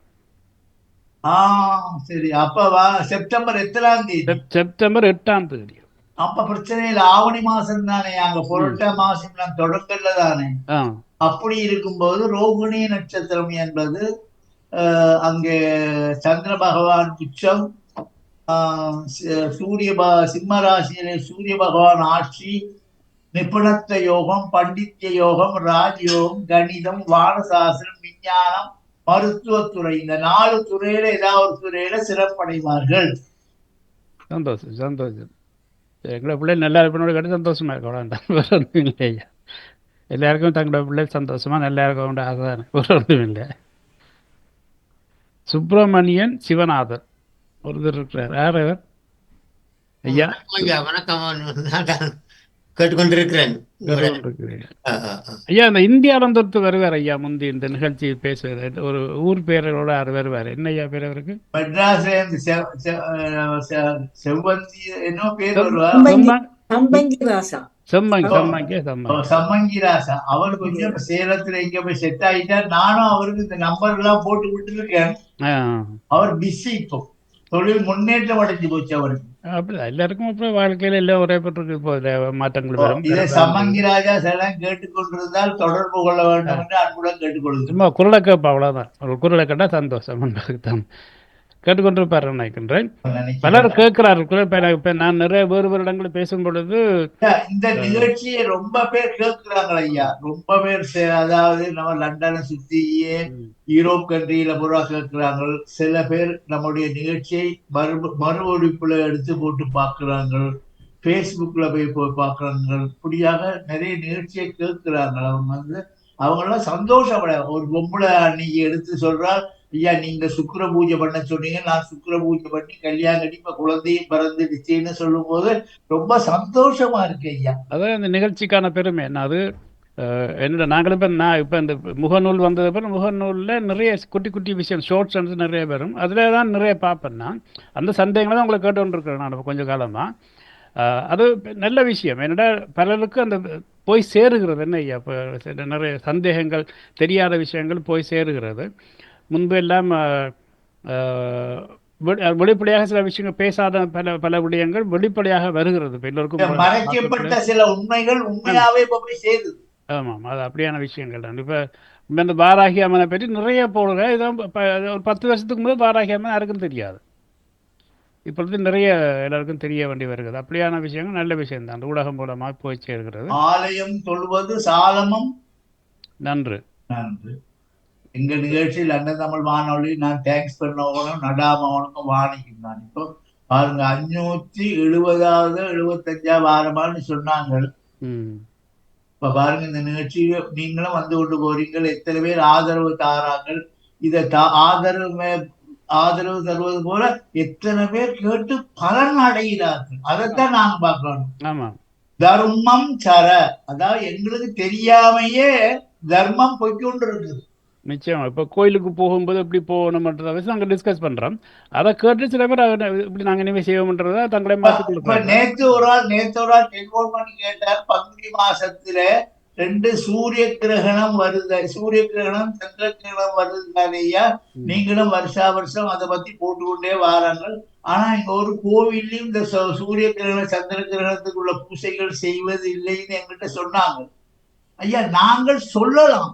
சரி, அப்ப செப்டம்பர் எத்தனாம் தேதி? செப்டம்பர் 8ஆம் தேதி. அப்ப பிரச்சனை இல்லை, ஆவணி மாசம் தானே, அங்க புரட்ட மாசம் தொடக்கல தானே. அப்படி இருக்கும்போது ரோகிணி நட்சத்திரம் என்பது அங்கே சந்திர பகவான் உச்சம், சிம்ம ராசியிலே சூரிய பகவான் ஆட்சி, நிபுணத்துவ யோகம், பண்டித்ய யோகம், ராஜயோகம், கணிதம், வானசாஸ்திரம், விஞ்ஞானம், மருத்துவத்துறை, இந்த 4 துறையில ஏதாவது ஒரு துறையில சிறப்படைவார்கள். சந்தோஷம் சந்தோஷம். எங்களோட பிள்ளை நல்லா இருப்பனோட கேட்டு சந்தோஷமா இருக்க வேண்டாம், வேற ஒன்றும் இல்லை ஐயா. எல்லாருக்கும் தங்களோட பிள்ளை சந்தோஷமா நல்லா இருக்க வேண்டிய ஆசை தானே, வேற ஒன்றும் இல்லை. சுப்பிரமணியன் சிவநாதன் ஒருத்தர் இருக்கிறார். யார் அவர் ஐயா? வணக்கம், கேட்டுக்கொண்டிருக்கிறேன் ஐயா. இந்த இந்தியாவில தொட்டு வருவார் ஐயா முந்தி இந்த நிகழ்ச்சியில் பேசுவார். ஒரு ஊர் பேரோட வருவார். என்ன ஐயா பேர் அவருக்கு? மெட்ராஸ்ல செவ்வந்தி என்ன பேர் வருவார்? சம்மங்கி ராசா. அவர் கொஞ்சம் சேலத்துல இங்க போய் செட் ஆயிட்டார். நானும் அவருக்கு இந்த நம்பர் எல்லாம் போட்டு விட்டு இருக்கேன். அவர் பிஸி, இப்போ தொழில் முன்னேற்றம் அடைஞ்சு போச்சு அவருக்கு. அப்படிதான் எல்லாருக்கும் அப்புறம் வாழ்க்கையில எல்லாம் ஒரே பெற்று இப்போ மாற்றங்கள் வரும். இதை சம்மங்கி ராஜா சிலம் கேட்டுக்கொண்டிருந்தால் தொடர்பு கொள்ள வேண்டும் என்று அன்புடன் கேட்டுக்கொள்ளுங்க. சும்மா குரலை கேட்பா, அவ்வளவுதான். ஒரு குரலை கேட்டா சந்தோஷம் தான் கேட்டுக்கொண்டிருப்பாரு நினைக்கின்றேன். பலர் கேட்கிறார்கள். நான் நிறைய வேறு இடங்களில் பேசும் பொழுது இந்த நிகழ்ச்சியை ரொம்ப பேர் கேட்கிறாங்க ஐயா, ரொம்ப பேர். அதாவது நம்ம லண்டனை சுத்தியே யூரோப் கண்ட்ரியில பூரா கேட்கிறாங்க. சில பேர் நம்முடைய நிகழ்ச்சியை மறு ஒழிப்புல எடுத்து போட்டு பார்க்கிறாங்க, பேஸ்புக்ல போய் பார்க்கறாங்க. இப்படியாக நிறைய நிகழ்ச்சியை கேட்கிறாங்க. அவங்க அவங்களாம் சந்தோஷப்பட. ஒரு பொம்பளை அன்னைக்கு எடுத்து சொல்றாள், ஐயா நீங்க சுக்கிர பூஜை பண்ண சொன்னீங்க, நான் சுக்கிர பூஜை பண்ணி கல்யாணம் கட்டி இப்ப குழந்தையும் பிறந்துடுச்சுன்னு சொல்லும் போது ரொம்ப சந்தோஷமா இருக்கு ஐயா. அதான் இந்த நிகழ்ச்சிக்கான பெருமை என்ன. அது என்னோட நாங்களும் இப்போ இந்த முகநூல் வந்தது பிறகு முகநூலில் நிறைய குட்டி குட்டி விஷயம் ஷார்ட்ஸ் வந்து நிறைய வரும். அதில் தான் நிறைய பார்ப்பேன் நான். அந்த சந்தேகங்களை தான் உங்களை கேட்டுக்கொண்டிருக்கிறேன் நான் கொஞ்சம் காலமாக. அது நல்ல விஷயம். என்னடா பலருக்கு அந்த போய் சேருகிறது என்ன ஐயா. இப்போ நிறைய சந்தேகங்கள், தெரியாத விஷயங்கள் போய் சேருகிறது. முன்பு எல்லாம் வெளிப்படையாக சில விஷயங்கள் பேசாத பல விடயங்கள் வெளிப்படையாக வருகிறது. எல்லோருக்கும் மறைக்கப்பட்ட சில உண்மைகள் உண்மையாவே போய் சேருது. ஆமாம், அது அப்படியான விஷயங்கள் தான். இப்போ இந்த வாராகி அம்மனை பற்றி நிறைய போடுங்க. இதான் ஒரு 10 வருஷத்துக்கு முதல் வாராகி அம்மன் யாருக்கும் தெரியாது. இப்பொழுது நிறைய எல்லாருக்கும் தெரிய வேண்டி வருகிறது. அப்படியான விஷயங்கள் நல்ல விஷயம் தான். ஊடகம் மூலமாக போய் சேர்கிறது. ஆலயம் தொழுவது சாலமும் நன்று. நன்று. எங்க நிகழ்ச்சியில் அண்ணன் தமிழ் வானொலி நான் தேங்க்ஸ் பண்ணவனும் நடாமவனுக்கும் வாணிக்கும் தான். இப்போ பாருங்க 570வது 75வது வாரமானு சொன்னாங்க. இப்ப பாருங்க இந்த நிகழ்ச்சியை நீங்களும் வந்து கொண்டு போறீங்கள். எத்தனை பேர் ஆதரவு தாராங்கள். இதை ஆதரவு தருவது போல எத்தனை பேர் கேட்டு பலன் அடைகிறார்கள். அதைத்தான் நாங்க பார்க்கணும். தர்மம் சர, அதாவது எங்களுக்கு தெரியாமையே தர்மம் போய்கொண்டு இருக்குது. நிச்சயமா. இப்போ கோயிலுக்கு போகும்போது எப்படி போகணும்ன்றத வச்சு நாங்கள் டிஸ்கஸ் பண்ணுறோம். அதை கேட்டு சில பேர் இப்படி நாங்கள் இனிமேல் செய்வோம்ன்றத தங்களை மாற்றிக்கொள்ளும். நேற்று ஒரு ஆள் டெலிஃபோன் பண்ணி கேட்டார். பங்குனி மாசத்துல 2 சூரிய கிரகணம் வருது, சூரிய கிரகணம் சந்திர கிரகணம் வருதுயா. நீங்களும் வருஷா வருஷம் அதை பத்தி போட்டுக்கொண்டே வாராங்கள். ஆனா இங்க ஒரு கோவில்லையும் இந்த சூரிய கிரகணம் சந்திர கிரகணத்துக்குள்ள பூசைகள் செய்வது இல்லைன்னு என்கிட்ட சொன்னாங்க. ஐயா நாங்கள் சொல்லலாம்,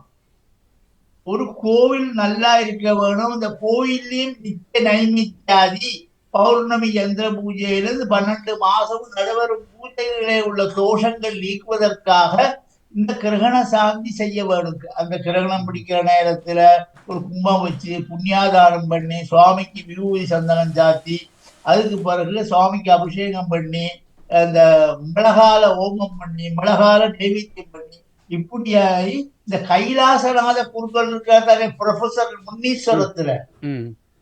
ஒரு கோவில் நல்லா இருக்க வேணும், இந்த கோயிலையும் நித்திய நைமித்தியாதி பௌர்ணமி யந்திர பூஜையிலிருந்து 12 மாசமும் நடைபெறும் பூஜைகளிலே உள்ள தோஷங்கள் நீக்குவதற்காக இந்த கிரகண சாந்தி செய்ய வேணும். அந்த கிரகணம் பிடிக்கிற நேரத்துல ஒரு கும்பம் வச்சு புண்ணியாதாரம் பண்ணி சுவாமிக்கு விபூதி சந்தனம் சாத்தி அதுக்கு பிறகு சுவாமிக்கு அபிஷேகம் பண்ணி அந்த மிளகால ஓமம் பண்ணி மிளகால நைவேத்தியம் பண்ணி இப்படியாகி இந்த கைலாசநாத குருக்கள் இருக்கிற ப்ரொஃபசர் முன்னீஸ்வரத்துல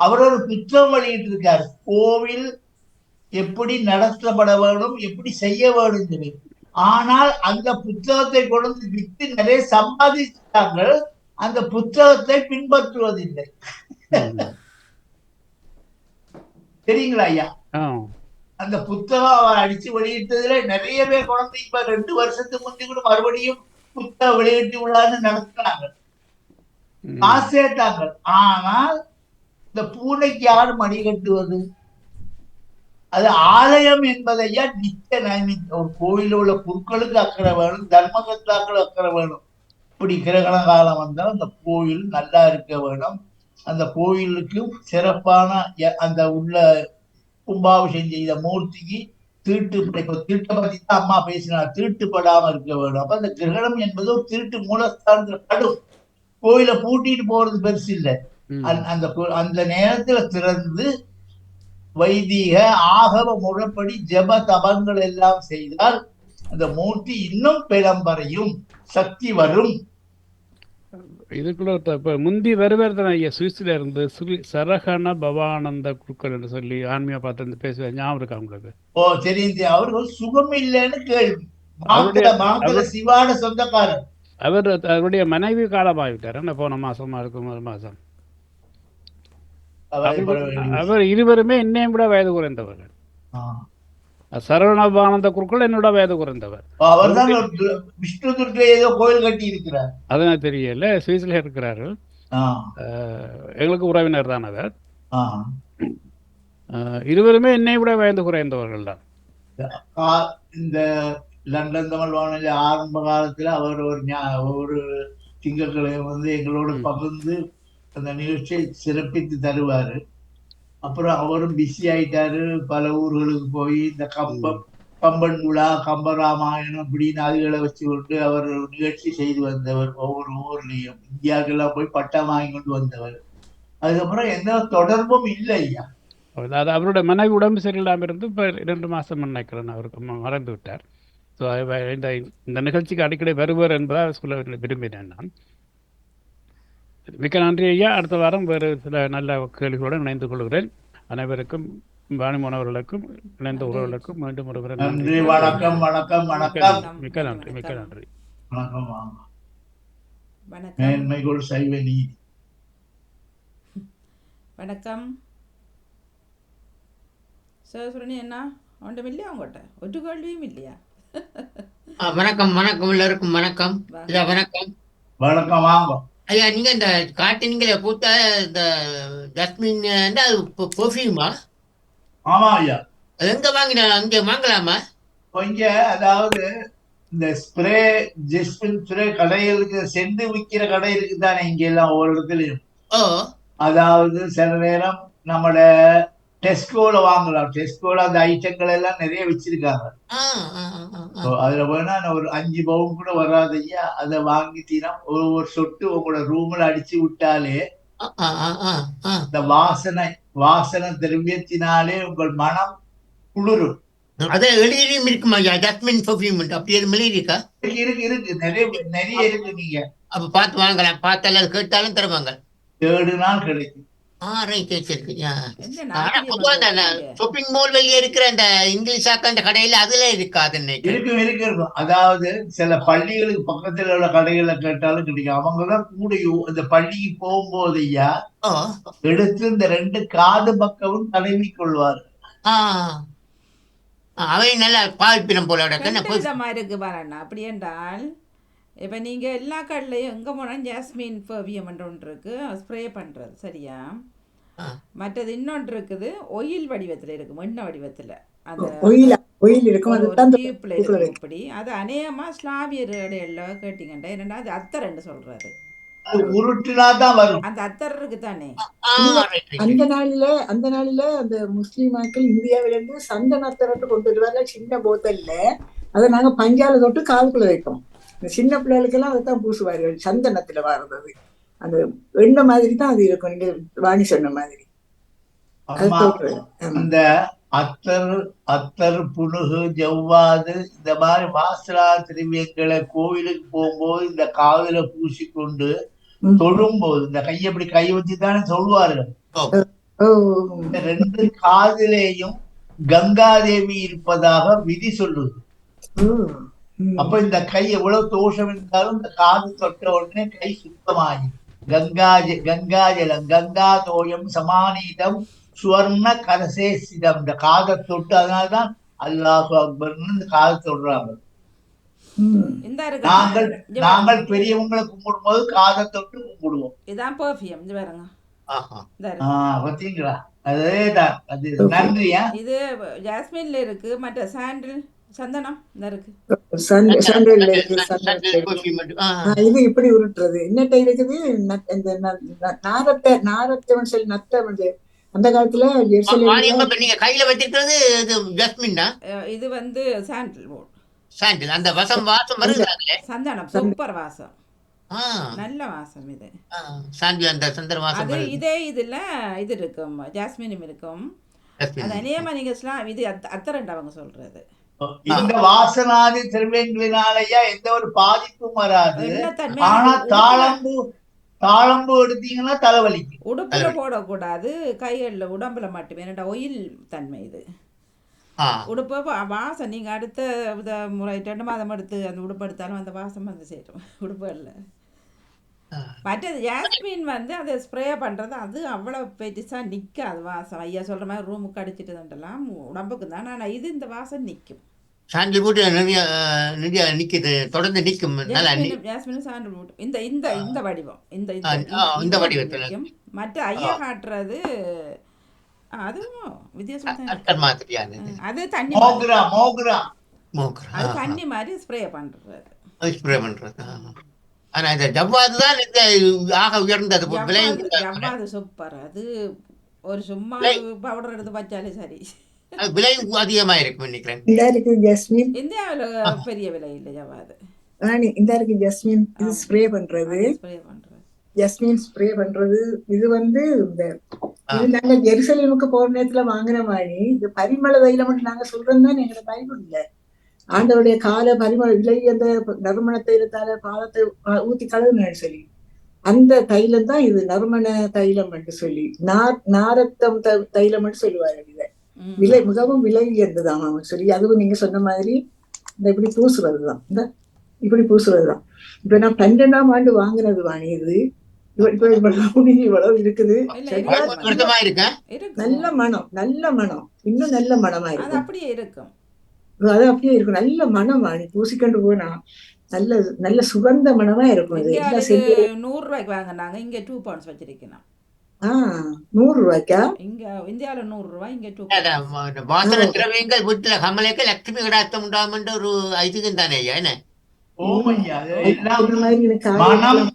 அவர் ஒரு புத்தகம் வெளியிட்டு இருக்காரு. கோவில் எப்படி நடத்தப்பட வேணும், எப்படி செய்ய வேணும் சொல்லி. ஆனால் அந்த புத்தகத்தை கொண்டு வித்து நிறைய சம்பாதித்தார்கள். அந்த புத்தகத்தை பின்பற்றுவதில்லை. தெரியுங்களா ஐயா? அந்த புத்தகம் அவர் அடிச்சு வெளியிட்டதுல நிறைய பேர் குழந்தை இப்ப 2 வருஷத்துக்கு முந்தி கூட மறுபடியும் புத்தகம் வெளியிட்டு உள்ளான்னு நடத்துறாங்க, காசு சேர்த்தாங்க. ஆனால் இந்த பூனைக்கு யாரு மணி கட்டுவது? அது ஆலயம் என்பதையா நித்திய நைமித்த ஒரு கோயில உள்ள குருக்களுக்கு அக்கறை வேணும், தர்மகர்த்தாக்கள் அக்கறை வேணும். இப்படி கிரகண காலம் வந்தால் அந்த கோயில் நல்லா இருக்க வேணும். அந்த கோயிலுக்கு சிறப்பான அந்த உள்ள கும்பாபிஷேகம் செய்த மூர்த்திக்கு தீட்டை பத்தி தான் அம்மா பேசினார், தீட்டுப்படாம இருக்க வேணும். அப்ப அந்த கிரகணம் என்பது ஒரு திருட்டு மூலஸ்தானத்துல படும். கோயிலை பூட்டிட்டு போறது பெருசு இல்லை. அந்த நேரத்துல திறந்து வைதிக ஆகவ முறைப்படி ஜப தபங்கள் எல்லாம் செய்தால் அந்த மூர்த்தி இன்னும் பெரம்பரையும் சக்தி வரும். இதுக்குள்ள இப்போ முந்தி வருவார் ஐயா சுவிஸ்ல இருந்து சரகண பவானந்த குருக்கள் என்று சொல்லி ஆன்மீக பார்த்து பேசுவார், ஞாபகம் இருக்கா உங்களுக்கு? ஓ தெரியுது. அவர்கள் சுகம் இல்லைன்னு கேள்வி. சிவாட சொந்தக்காரர். அவருடைய மனைவி காலமாகிவிட்டார் போன மாசமா இருக்கும், ஒரு மாசம். அவர் இருவருமே என்னையும் கூட வயது குறைந்தவர்கள். சரவணபானந்த குருக்கள் என்னோட வயது குறைந்தவர். அவர்தான் விஷ்ணு துர்க்கை ஏதோ கோயில் கட்டி இருக்கிறார், அதனால தெரியல. சுவிஸ்ல இருக்கிறார்கள், எங்களுக்கு உறவினர் தான் அவர். இருவருமே என்னை விட வயது குறைந்தவர்கள் தான். இந்த லண்டன் தமிழ் வானொலி ஆரம்ப காலத்துல அவர் ஒரு திங்கட்கிழமை எங்களோட பகிர்ந்து அந்த நிகழ்ச்சியை சிறப்பித்து தருவாரு. அப்புறம் அவரும் பிஸி ஆயிட்டாரு, பல ஊர்களுக்கு போய் இந்த கம்பன் விழா, கம்பராமாயணம் அப்படின்னு அதுகளை வச்சு கொண்டு அவர் நிகழ்ச்சி செய்து வந்தவர். ஒவ்வொரு ஊர்லயும் இந்தியாவுக்கெல்லாம் போய் பட்டம் வாங்கி கொண்டு வந்தவர். அதுக்கப்புறம் எந்த தொடர்பும் இல்லை ஐயா. அது அவருடைய மனைவி உடம்பு சரியில்லாமல் இருந்து இப்போ 2 மாசம் நினைக்கிறேன், அவருக்கு மறந்து விட்டார். ஸோ இந்த நிகழ்ச்சிக்கு அடிக்கடி வருவார் என்பதாக சொல்ல விரும்பினேன் நான். மிக்க நன்றி ஐயா. அடுத்த வாரம் வேறு சில நல்ல கேள்விகளுடன் இணைந்து கொள்கிறேன். அனைவருக்கும் வாணிமோனவர்களுக்கும் இணைந்த உறவுகளுக்கும் மீண்டும் ஒரு நன்றி. வணக்கம் வணக்கம் வணக்கம். மிக்க நன்றி, மிக்க நன்றி. வணக்கம். மேன்மைகள் சைவ நீதி. வணக்கம் சிவசுரணி. என்ன ஒன்றும் இல்லையா உங்கள்கிட்ட? ஒரு கேள்வியும் இல்லையா? வணக்கம் வணக்கம் எல்லாருக்கும் வணக்கம். வணக்கம் வணக்கம். வாங்க ஐயா. நீங்க இந்த காட்டினீங்களே பூத்த இந்த ஜஸ்மின் பெர்ஃப்யூமா? ஆமா ஐயா. அது எங்க வாங்கினா? அங்க வாங்கலாமா? இங்க அதாவது இந்த ஸ்ப்ரே ஜஸ்மின் ஸ்ப்ரே கடைகளுக்கு சென்று விற்கிற கடை இருக்குதானே இங்க எல்லாம் ஒவ்வொரு இடத்துலயும். அதாவது சில நேரம் நம்மளோட டெஸ்கோல வாங்கலாம். டெஸ்கோல அந்த ஐட்டங்கள் எல்லாம் நிறைய வச்சிருக்காங்க. அதுல வேணா ஒரு 5 பவுன் கூட வராது ஐயா. அதை வாங்கிட்டீங்கன்னா ஒரு சொட்டு உங்களோட ரூம்ல அடிச்சு விட்டாலே இந்த வாசனை திரவியத்தினாலே உங்கள் மனம் குளிரும். அதே எழுதியும் இருக்குமா ஐயா? ஜஸ்மின் பெர்ஃப்யூம் அப்படி எழுதி இருக்கா? இருக்கு நிறைய இருக்கு. நீங்க அப்ப பார்த்து வாங்கலாம். பார்த்தாலும் கேட்டாலும் தருவாங்க. 7 நாள் கிடைக்கும். ஷாப்பிங் மால் வெளியே இருக்கிற அந்த இங்கிலீஷ் அந்த கடையில அதுல இருக்காது. இருக்கும். அதாவது சில பள்ளிகளுக்கு பக்கத்துல உள்ள கடைகளை கேட்டாலும் கிடைக்கும். அவங்கதான் கூடையும் அந்த பள்ளிக்கு போகும்போது ஐயா எடுத்து இந்த 2 காது பக்கமும் தடவி கொள்வார். அவை நல்லா பாய்ப்பினம் போல இருக்கு பாருண்ணா. அப்படி என்றால் இப்போ நீங்கள் எல்லா கடையிலையும் எங்கே போனால் ஜாஸ்மின் பெர்ஃப்யூம் ஒன்று இருக்குது, ஸ்ப்ரே பண்ணுறது சரியா. மற்றது இன்னொன்று இருக்குது, ஒயில் வடிவத்தில் இருக்கும், எண்ணெய் வடிவத்தில். அந்த இப்படி அது அநேகமாக ஸ்லாவியர் கடையில் கேட்டிங்கண்டா. என்னென்னா அது அத்தரைன்னு சொல்கிறது. அது உருட்டினா தான் வரும். அந்த அத்தர் இருக்கு தானே. இல்ல, right, right, அந்த right. நாளில அந்த முஸ்லீம் மக்கள் இந்தியாவில இருந்து சந்தனத்திரட்டு கொண்டு வருவாங்க சின்ன போத்தல்ல. அதை நாங்க பஞ்சால தொட்டு காதுக்குள்ள வைப்போம். இந்த சின்ன பிள்ளைகளுக்கெல்லாம் அதைத்தான் பூசுவார்கள், சந்தனத்துல வர்றது. அந்த எண்ணெய் மாதிரி தான் அது இருக்கும், நீங்க வாணி சொன்ன மாதிரி. அது அம்மா, தொடுறது. ஆமா. அந்த அத்தர் புனுகு ஜவ்வாது இந்த மாதிரி வாசலா திரவியங்களை கோவிலுக்கு போகும்போது இந்த காதுல பூசிக்கொண்டு ம். தொழும்போது இந்த கையை இப்படி கை வச்சுதானே சொல்வார்கள். ஓ, இந்த 2 காதிலேயும் கங்காதேவி இருப்பதாக விதி சொல்லுது. ஓ. ம். அப்ப இந்த கை எவ்வளவு தோஷம் இருந்தாலும் இந்த காது தொட்ட உடனே கை சுத்தமாகி கங்காஜலம் கங்கா தோயம் சமானீதம் சுவர்ண கரசேசிதம். இந்த காதை தொட்டு, அதனால்தான் அல்லாஹு அக்பர்னு இந்த காதை தொடுறாங்க. ம். இந்த இருக்கு நாங்கள் பெரியவங்களை கும்பிடும் போது காதை தொட்டு கும்பிடுவோம். இதான் பெர்ஃப்யூம். இது பாருங்க. ஆஹா. இந்த இருக்கு. பாத்தீங்களா, அதேதான். அது நன்றியா. இது ஜாஸ்மின்ல இருக்கு. மற்ற சாண்டில் சந்தனம் இந்த இருக்கு. சண்டையில இருக்கு, Sandal சந்தனத்துல இருக்கு. perfume மட்டும். இது இப்படி உருட்டுறது. என்னட்ட இருக்குது இந்த நாரத்தவன் சொல்லி நத்தவன் அந்த காலத்துல வாணி அம்மா, இப்ப நீங்க கையில வச்சிருக்கிறது இது ஜஸ்மின் தான். இது வந்து சாண்டில் வுட். சாண்டில் அந்த வாசம் வருகிறாங்களே. சந்தனம் சூப்பர் வாசம். ஆ, நல்ல வாசம் இது. சாண்டில் அந்த சந்தன வாசம் அது வருது. இதே இதுல இது இருக்கும், ஜாஸ்மினும் இருக்கும். ஜஸ்மின். அது அநேகமா நீங்க இது அத்தரண்டு அவங்க சொல்றது. இந்த வாசனாதி திரவியங்களினாலயா எந்த ஒரு பாதிப்பும் வராது. எண்ணத்தன்மை. ஆனா தாளம்பு எடுத்தீங்கன்னா தலைவலிக்கு. உடுப்புல போடக்கூடாது, கைகள்ல உடம்புல மட்டுமே. என்னடா ஒயில் தன்மை இது. உடுப்பு வாசம் நீங்க அடுத்த முறை 2 மாதம் எடுத்து அந்த உடுப்பு எடுத்தாலும் அந்த வாசம் வந்து சேரும் உடுப்புகள்ல. மற்றது ஜாஸ்மின் வந்து அதை ஸ்ப்ரே பண்றது, அது அவ்வளவு பெருசா நிக்காது வாசம். ஐயா சொல்ற மாதிரி ரூமுக்கு அடிச்சுட்டுலாம் உடம்புக்கு தான். ஆனா இது இந்த வாசம் நிக்கும். சாண்டில் போட்டு நிறைய நிக்குது, தொடர்ந்து நிக்கும். நல்லா ஜாஸ்மின் சாண்டில் போட்டு இந்த வடிவம் இந்த வடிவத்துல நிக்கும். மற்ற ஐயா காட்டுறது அதுவும் வித்தியாசம். அத்தர் மாதிரியானது. அது தண்ணி மோகுரா அது தண்ணி மாதிரி ஸ்ப்ரே பண்றது. ஸ்ப்ரே பண்றது. ஆனா இந்த ஜவ்வாது தான் இந்த ஆக உயர்ந்தது. ஜவ்வாது சூப்பர். அது ஒரு சும்மா பவுடர் எடுத்து வச்சாலே சரி. விலையும் அதிகமா இருக்கும் நினைக்கிறேன். இந்த இருக்கு ஜஸ்மின். இந்தியாவில் பெரிய விலை இல்லை ஜவ்வாது. இந்த இருக்கு ஜஸ்மின். இது ஸ்ப்ரே பண்றது. ஜஸ்மின் ஸ்ப்ரே பண்றது. இது வந்து இது நாங்க ஜெருசலேமுக்கு போற நேரத்துல வாங்கின மாதிரி இந்த பரிமள தைலம் மட்டும் நாங்க சொல்றோம் தான் எங்களோட பயனும் இல்லை. ஆண்டவருடைய கால பரிமள விலை அந்த நறுமண தைலத்தால பாதத்தை ஊத்தி கழுவுனு சொல்லி அந்த தைலம் தான் இது நறுமண தைலம் என்று சொல்லி நாரத்தம் தைலம் சொல்லுவாங்க. இதை விலை மிகவும் விலை உயர்ந்ததாம் சொல்லி, அதுவும் நீங்க சொன்ன மாதிரி இந்த இப்படி பூசுறதுதான். இந்த இப்படி பூசுறதுதான். இப்ப நான் 12ஆம் ஆண்டு வாங்குறது வாணி. இது இவ்வளவு இருக்குது. நல்ல மனம் இன்னும் நல்ல மனமா இருக்கும். அப்படியே இருக்கும். அது அப்படியே இருக்கும். நல்ல மனம் வாணி பூசிக்கொண்டு போனா நல்ல சுகந்த மனமா இருக்கும். இது 100 ரூபாய்க்கு வாங்கினாங்க. இங்க 2 பவுண்ட்ஸ் வச்சிருக்கேன். 100 ரூபாய்க்கா? இங்க இந்தியாவில 100 ரூபாய், இங்க 2 வாசன திரவியங்கள் வீட்டுல கமலைக்கு லட்சுமி கடாத்தம் உண்டாமன்ற ஒரு ஐதிகம் தானே ஐயா. என்ன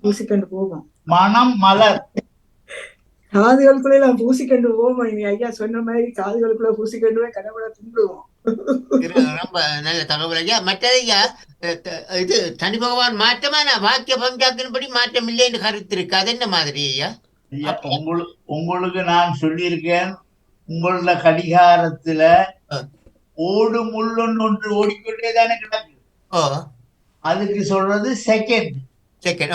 பூசிக்கொண்டு போவோம். மனம் மலர் காதுகளுக்குள்ள எல்லாம் பூசிக்கொண்டு போவோம். ஐயா சொன்ன மாதிரி காதுகளுக்குள்ள பூசிக்கொண்டு போய் கடவுளை கும்பிடுவோம். ரொம்ப நல்ல தகவல் ஐயா. மற்றது ஐயா, இது சனி பகவான் மாற்றமான வாக்கிய பஞ்சாக்கின்படி மாற்றம் இல்லைன்னு கருத்து இருக்கு. அது என்ன மாதிரி ஐயா? உங்களுக்கு நான் சொல்லியிருக்கேன், உங்களோட கடிகாரத்துல ஓடும் முள்ளொன்று ஓடிக்கொண்டே தானே கிடக்கு. அதுக்கு சொல்றது செகண்ட்.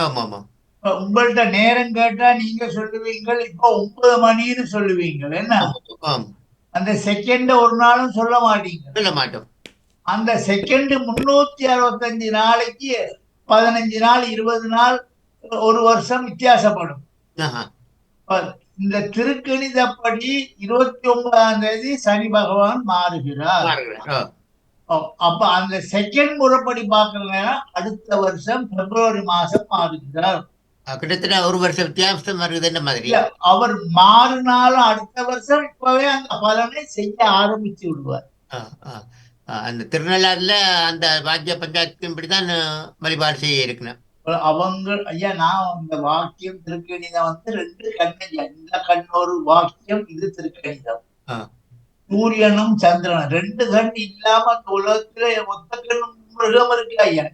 ஆமா ஆமா. உங்கள்ட்ட நேரம் கேட்டா நீங்க சொல்லுவீங்க இப்ப 9 மணின்னு சொல்லுவீங்க. என்ன அந்த செகண்ட ஒரு நாளும் சொல்ல மாட்டோம். அந்த செகண்ட் 365 நாளைக்கு 15 நாள் 20 நாள் ஒரு வருஷம் வித்தியாசப்படும். இந்த திருக்கணிதப்படி 29ஆம் தேதி சனி பகவான் மாறுகிறார். அப்ப அந்த செகண்ட் முறைப்படி பாக்குறதுனா அடுத்த வருஷம் பிப்ரவரி மாசம் மாறுகிறார். கிட்டத்தட்ட ஒரு வருஷம் வித்தியாசம் வருது. என்ன மாதிரி அவர் மாறினாலும் அடுத்த வருஷம் இப்பவே அந்த பலனை செய்ய ஆரம்பிச்சு விடுவார். அந்த திருநள்ளாறுல அந்த பாக்கிய பஞ்சாயத்தின்படிதான் வழிபாடு செய்ய இருக்கணும். அவங்க ஐயா நான் இந்த வாக்கியம் திருக்கணிதம் வந்து 2 கண் ஐயா. இந்த கண் ஒரு வாக்கியம், இது திருக்கணிதம். சூரியனும் சந்திரனும் 2 கண் இல்லாம அந்த உலகத்துல மொத்த கண்ணும் மிருகம் இருக்கு ஐயா.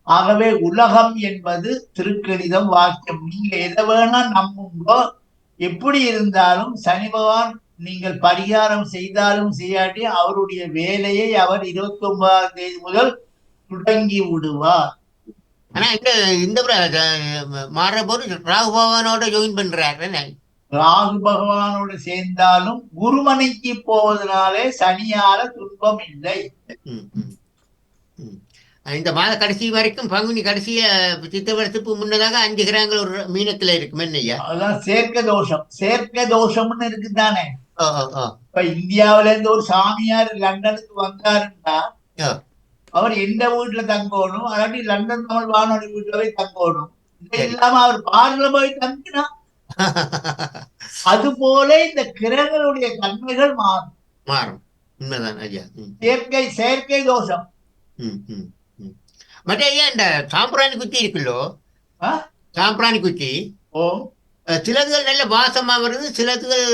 ஆகவே உலகம் என்பது திருக்கணிதம் வாக்கியம். நீங்க எதை வேணா நம்புங்கோ. எப்படி இருந்தாலும் சனி பகவான் நீங்கள் பரிகாரம் செய்தாலும் செய்யாட்டி அவருடைய வேலையை அவர் 29ஆம் தேதி முதல் தொடங்கி விடுவார். ஆனா இந்த மாற போது ராகு பகவானோட ஜாயின் பண்றாரு. ராகு பகவானோடு சேர்ந்தாலும் குருமனைக்கு போவதனாலே சனியால துன்பம் இல்லை. இந்த மாத கடைசி வரைக்கும் பங்குனி கடைசிய சித்தவரத்துக்கு முன்னதாக 5 கிரகங்கள் ஒரு மீனத்துல இருக்குமே ஐயா. அதான் சேர்க்க தோஷம்னு இருக்குதானே. இப்ப இந்தியாவில இருந்து ஒரு சாமியார் லண்டனுக்கு வந்தாருன்னா அவர் எந்த வீட்டுல தங்கணும், அல்லாட்டி லண்டன் தமிழ் வானொலி வீட்டுல போய் தங்கணும். இது இல்லாம அவர் பார்ல போய் தங்கினா அது போல இந்த கிரகங்களுடைய தன்மைகள் மாறும். உண்மைதான் ஐயா. செயற்கை தோஷம். மற்ற ஐயா இந்த சாம்பிராணி குச்சி இருக்குல்லோ, சாம்பிராணி குச்சி சிலதுகள் நல்ல வாசமா வருது, சிலதுகள்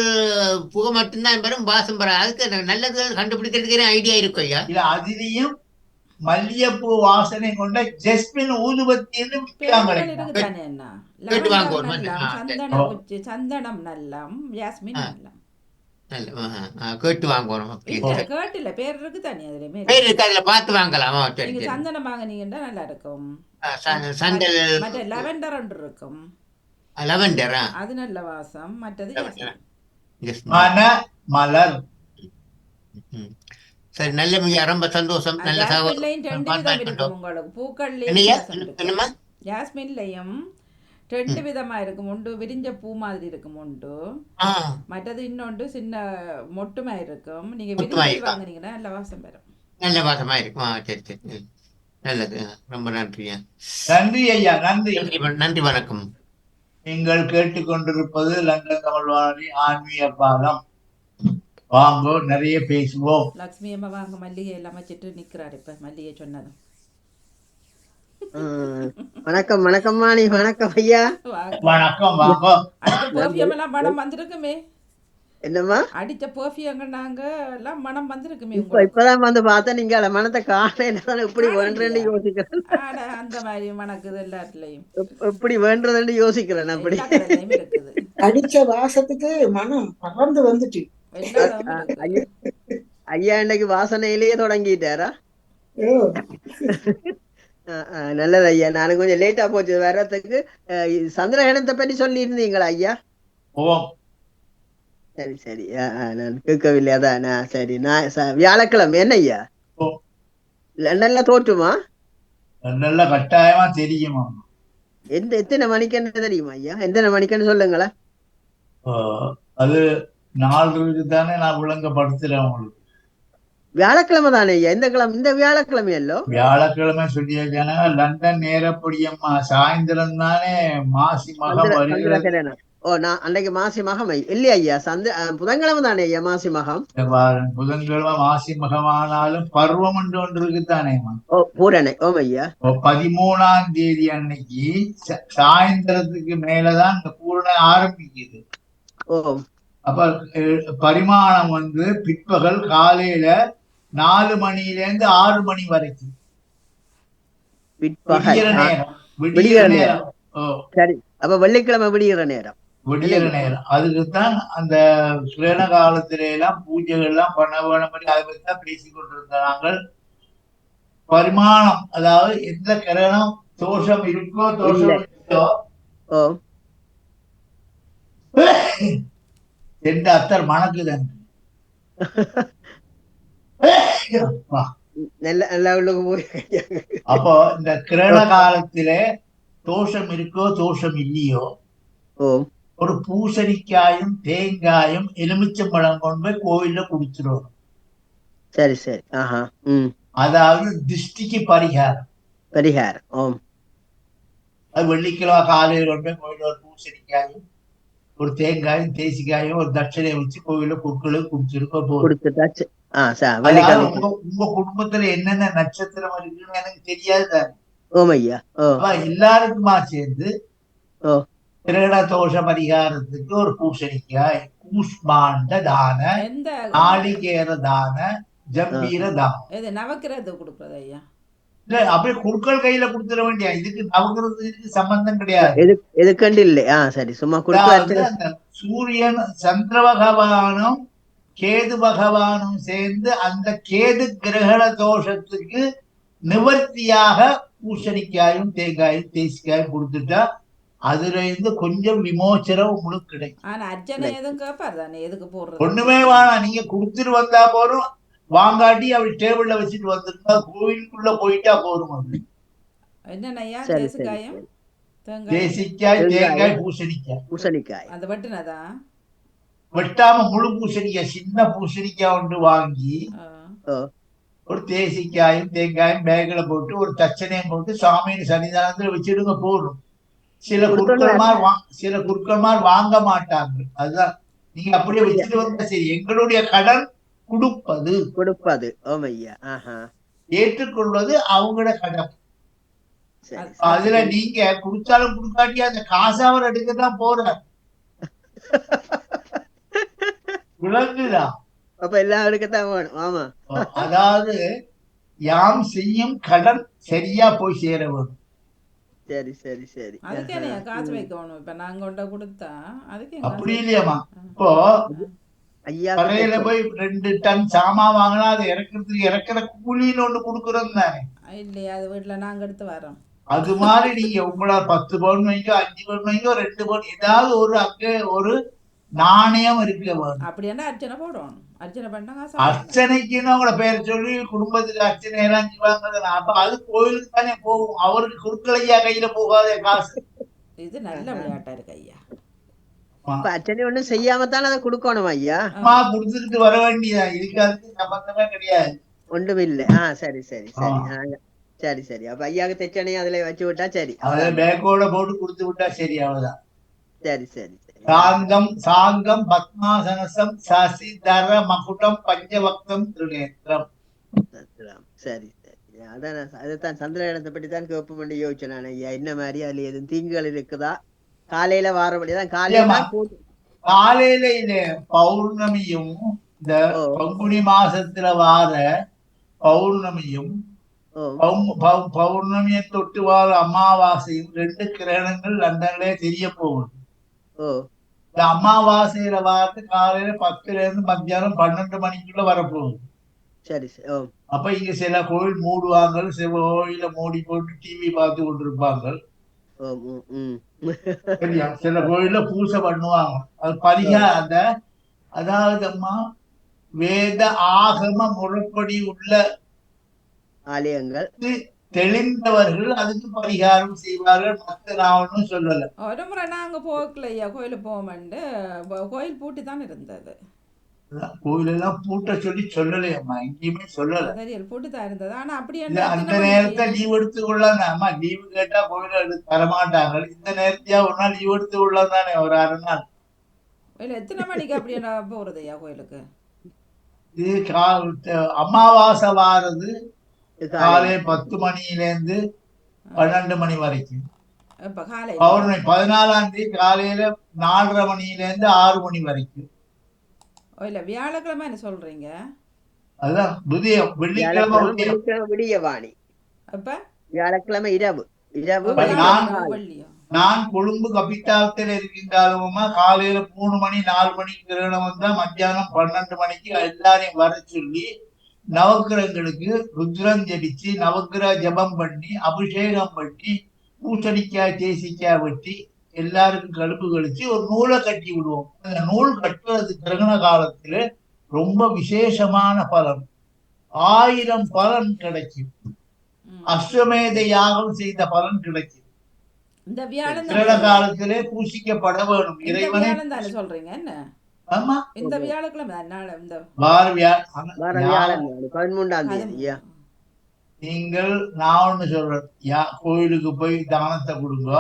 புகை மட்டும்தான் வரும், வாசம் வர. அதுக்கு நல்லதுகள் கண்டுபிடிக்கிறதுக்கு ஐடியா இருக்கும் ஐயா? இல்ல அதுலயும் மல்லிகைப்பூ வாசனை கொண்ட ஜஸ்மின் ஊதுபத்தின்னு சந்தனம் நல்லம், ஜாஸ்மின் நல்லம். கேட்டு வாங்கணும். கேட்டுல பேர் இருக்கு தானே, அதுல பேர் இருக்கு, அதுல பார்த்து வாங்கலாம். நீங்க சந்தனம் வாங்கினீங்கன்னா நல்லா இருக்கும். மற்ற லெவெண்டர் ஒன்று இருக்கும், லெவெண்டரா, அது நல்ல வாசம். மற்றது மலர். சரி, நல்ல ரொம்ப சந்தோஷம். நல்ல உங்களுக்கு பூக்கள்லயும் ஜாஸ்மின்லயும் 2 விதமா இருக்கும். ஒன்று விரிஞ்ச பூ மாதிரி இருக்கும், ஒன்று மற்றது இன்னொன்று சின்ன மொட்டுமா இருக்கும். நீங்க விரிஞ்சு வாங்குனீங்கன்னா நல்ல வாசம் வரும், நல்ல வாசமா இருக்கும். சரி சரி, நல்லது. ரொம்ப நன்றியா. நன்றி ஐயா. நன்றி. நன்றி, வணக்கம். நீங்கள் கேட்டுக்கொண்டிருப்பது லண்டன் தமிழ் வானொலி ஆன்மீக பாகம். வாங்கோ, நிறைய பேசுவோம். லட்சுமி அம்மா வாங்க, மல்லிகை எல்லாம் வச்சுட்டு நிக்கிறாரு. இப்ப மல்லிகை சொன்னதும் வணக்கம். வணக்கம்மா. நீ வணக்கம் ஐயா. வணக்கம். வாங்க. அடிச்ச பெர்ஃபியூம் எல்லாம் மனம் வந்திருக்குமே. என்னம்மா அடிச்ச பெர்ஃபியூம் நாங்க எல்லாம் மனம் வந்திருக்குமே. இப்பதான் வந்து பார்த்தா நீங்க மனத்தை காண எப்படி வேண்டுன்னு யோசிக்கிறேன். அந்த மாதிரி மணக்குது எல்லாத்துலயும், எப்படி வேண்டதுன்னு யோசிக்கிறேன். அப்படி இருக்குது. அடிச்ச வாசத்துக்கு மனம் பறந்து வந்துட்டு ஐயா இன்னைக்கு வாசனையிலேயே தொடங்கிட்டாரா? நல்லது ஐயா. நானும் கொஞ்சம் லேட்டா போச்சு வர்றதுக்கு. சந்திரகிரகணத்தை பற்றி சொல்லி இருந்தீங்களா ஐயா? சரி சரி, நான் கேட்கவில்லை. அதான் சரி. நான் வியாழக்கிழமை என்ன ஐயா லண்டன்ல தோற்றுமா? லண்டன்ல கட்டாயமா தெரியுமா? எத்தனை மணிக்குன்னு தெரியுமா ஐயா? எத்தனை மணிக்குன்னு சொல்லுங்களேன். அது நாளுக்கு தானே நான் விளங்கப்படுத்துறேன் உங்களுக்கு. வியாழக்கிழமை தானே ஐயா? இந்த கிழமை, இந்த வியாழக்கிழமை எல்லோ வியாழக்கிழமை சொல்லியிருக்காங்க. லண்டன் நேரப்படியம்மா சாயந்தரம் தானே மாசி மகம் வருகிறது. நான் அன்னைக்கு மாசி மகம் இல்லையா ஐயா? புதன்கிழமை தானே ஐயா மாசி மகம்? புதன்கிழமை மாசி மகமானாலும் பருவம் என்று ஒன்று இருக்குதானேம்மா? பூரணை. ஓம் ஐயா. 13ஆம் தேதி அன்னைக்கு சாயந்தரத்துக்கு மேலதான் இந்த பூரணை ஆரம்பிக்குது. அப்ப பரிமாணம் வந்து பிற்பகல் காலையில 4 மணியிலேருந்து 6 மணி வரைக்கும் விடிகிற நேரம். சரி, அப்ப வெள்ளிக்கிழமை விடிகிற நேரம். அதுக்குத்தான் அந்த கிரகண காலத்தில எல்லாம் பூஜைகள் எல்லாம் பண்ண வேணும், அதை பற்றி தான் பேசிக் கொண்டிருந்த நாங்கள். பரிமாணம், அதாவது எந்த கிரகணம் தோஷம் இருக்கோ தோஷம் இருக்கோ எந்த அத்தர் மணக்குதன். அப்போ இந்த கிரகண காலத்தில தோஷம் இருக்கோ தோஷம் இல்லையோ, ஒரு பூசணிக்காயும் தேங்காயும் எலுமிச்சம்பழம் கொண்டு போய் கோயில்ல குடிச்சிடும். சரி சரி. அதாவது திருஷ்டிக்கு பரிகாரம். அது வெள்ளிக்கிழமை காலையில் கொண்டு போய் கோயில ஒரு பூசணிக்காயும் ஒரு தேங்காயும் தேசிக்காயும் ஒரு தட்சணையை வச்சு கோயில பொருட்களும் குடிச்சிருக்கோம். உங்க குடும்பத்துல என்னென்ன நட்சத்திரம் இருக்குன்னு எனக்கு தெரியாது. ஓமையா. ஓ அப்ப எல்லாருக்குமா சேர்ந்து ஓ கிரகண தோஷ பரிகாரத்துக்கு ஒரு பூசணிக்காய், கூஷ்மாண்ட தான, எந்த நாளிகேர தான, ஜம்பீர தானம். இது நவக்கிரகத்தை கொடுக்குறது ஐயா? இல்ல அப்படியே குருக்கள் கையில கொடுத்துட வேண்டிய, இதுக்கு நவகிரகத்துக்கு சம்பந்தம் கிடையாது. எதுக்கண்டு இல்லை. சரி, சும்மா கொடுத்து அதாவது அந்த சூரியன் சந்திர பகவானும் கேது பகவானும் சேர்ந்து அந்த கேது கிரகண தோஷத்துக்கு நிவர்த்தியாக பூசணிக்காயும் தேங்காயும் தேசிக்காயும் கொடுத்துட்டா அதுல இருந்து கொஞ்சம் விமோச்சனம் உங்களுக்கு கிடைக்கும். ஆனா அர்ச்சனை எதுவும் கேட்பாரு தானே, எதுக்கு போடுறது? ஒண்ணுமே வேணாம், நீங்க கொடுத்துட்டு வந்தா போறோம், வாங்காட்டி அப்படி டேபிள்ல வச்சுட்டு வந்துருந்தா கோயிலுக்குள்ள போயிட்டா போரும். அது என்னென்ன ஐயா? சரி, தேசிக்காயும் தேங்காய் தேசிக்காய் தேங்காய் பூசணிக்காய். பூசணிக்காய் அந்த வெட்டுனதா? வெட்டாம முழு பூசணிக்காய், சின்ன பூசணிக்காய் ஒன்று வாங்கி ஒரு தேசிக்காயும் தேங்காயும் பேக்ல போட்டு ஒரு தச்சனையும் போட்டு சாமியின் சன்னிதானத்துல வச்சிடுங்க போடும். சில குருக்கள்மார் வாங்க மாட்டாங்க. அதுதான், நீங்க அப்படியே வச்சுட்டு வந்தா சரி. எங்களுடைய கடன் கொடுப்பது ஓமையா. ஏற்றுக்கொள்வது அவங்களோட கடன். அதுல நீங்க கொடுத்தாலும் கொடுக்காட்டி அந்த காசை அவர் எடுக்கத்தான் போறார். விளங்குதா? அப்ப எல்லாம் எடுக்கத்தான் வேணும். ஆமா, அதாவது யாம் செய்யும் கடன் சரியா போய் சேர வேணும். சரி சரி சரி. அதுக்கு என்ன காசு வைக்கணும்? இப்ப நாங்க கொண்ட கொடுத்தா அதுக்கு அப்படி இல்லையாமா? இப்போ ஐயா கடையில போய் 2 டன் சாமான் வாங்கினா அது இறக்குற கூலின்னு ஒண்ணு கொடுக்குறோம் தானே? இல்லையா, அது வீட்டுல நாங்க எடுத்து வரோம். அது மாதிரி நீங்க உங்களோட 10 பவுன் வைங்க, 5 பவுன் வைங்க, 2 பவுன், ஏதாவது ஒரு அங்க ஒரு நாணயம் இருக்க வேணும். அப்படின்னா அர்ச்சனை போடணும். அர்ச்சனை பண்ணா அர்ச்சனைக்குன்னு அவங்கள பேர் சொல்லி குடும்பத்துக்கு அர்ச்சனை எல்லாம் செய்வாங்க. அப்ப அது கோயிலுக்கு தானே போகும், அவருக்கு குறுக்கலையா கையில போகாத காசு. இது நல்ல விளையாட்டா இருக்கு ஐயா. அர்ச்சனை ஒண்ணும் செய்யாம தானே அதை கொடுக்கணும் ஐயா. குடுத்துட்டு வர வேண்டியதா, இதுக்கு அதுக்கு சம்பந்தமே கிடையாது. ஒன்றும் இல்லை. சரி சரி சரி சரி சரி. அப்ப ஐயாவுக்கு தைச்சனையும் அதுல வச்சு விட்டா சரி, அதை பேக்கோட போட்டு கொடுத்து விட்டா சரி, அவ்வளவுதான். சரி சரி சரி. சாங்கம் பத்மாசனசம் சசி தர மகுடம் பஞ்சவக்தம் திருநேத்திரம். சரி சரி. அதான் சந்திரகிரகணத்தை பற்றி தான் கேட்ப பண்ணி யோசிச்சேன் நான் ஐயா. என்ன மாதிரி அதுல எதுவும் தீங்குகள் இருக்குதா? காலையில வாரபடிதான் காலையில இது பௌர்ணமியும் இந்த பங்குனி மாசத்துல வார பௌர்ணமியும் பௌர்ணமியை தொட்டு வார அமாவாசையும் 2 கிரகணங்கள் லண்டன்லயே தெரிய போகுது. இந்த அமாவாசையில வாரத்து காலையில 10ல இருந்து மத்தியானம் 12 மணிக்குள்ள வரப்போகுது. சரி. அப்ப இங்க சில கோயில் மூடுவாங்க, சில கோயில மூடி போட்டு டிவி பார்த்து கொண்டிருப்பாங்க. சில கோயில பூசை பண்ணுவாங்க. அது பரிகார அதாவது அம்மா வேத ஆகம முறைப்படி உள்ள ஆலயங்கள் தெளிந்தவர்கள் அதுக்கு பரிகாரம் செய்வார்கள். மத்த நான் ஒன்னும் சொல்லல. ஒரு முறை நாங்க போகலையா கோயிலுக்கு போவோம்ண்டு, கோயில் பூட்டி தான் இருந்தது. கோயிலெல்லாம் பூட்ட சொல்லலையம்மா, எங்கேயுமே சொல்லல. பூட்டி தான் இருந்தது. ஆனா அப்படி அந்த நேரத்தை லீவ் எடுத்து கொள்ளலாம். அம்மா லீவு கேட்டா கோயில தரமாட்டாங்க. இந்த நேரத்தையா ஒரு நாள் லீவ் எடுத்து கொள்ளலாம் தானே, ஒரு 1/2 நாள். எத்தனை மணிக்கு அப்படி போறது ஐயா கோயிலுக்கு? இது அமாவாசை வாரது காலை 10 மணியிலேருந்து 12 மணி வரைக்கும். பௌர்ணமி 14ஆம் தேதி காலையில 4:30 மணியிலேருந்து 6 மணி வரைக்கும். இல்ல வியாழக்கிழமை என்ன சொல்றீங்க? அதான் புதியம், வெள்ளிக்கிழமை விடியவாணி. அப்ப வியாழக்கிழமை இரவு. நான் கொழும்பு கபித்தாவத்தில் இருக்கின்றாலுமா காலையில 3 மணி 4 மணிக்கு கிரகணம் வந்தா மத்தியானம் 12 மணிக்கு எல்லாரையும் வர சொல்லி நவக்கிரகங்களுக்கு ருத்ரம் ஜபிச்சு நவக்கிரக ஜபம் பண்ணி அபிஷேகம் பண்ணி பூசணிக்காய் தேசிக்காய் வெட்டி எல்லாருக்கும் கழுப்பு கழிச்சு ஒரு நூலை கட்டி விடுவோம். அந்த நூல் கட்டுறது கிரகண காலத்துல ரொம்ப விசேஷமான பலன், 1000 பலன் கிடைக்கும். அஸ்வமேத யாகம் செய்த பலன் கிடைக்கும். இந்த வியாழன் கிரகண காலத்திலே பூசிக்கப்பட வேணும் இறைவனை சொல்றீங்க என்ன? ஆமா, இந்த வியாழக்கிழமை நீங்கள் நான் ஒண்ணு சொல்றேன், கோயிலுக்கு போய் தானத்தை கொடுங்க,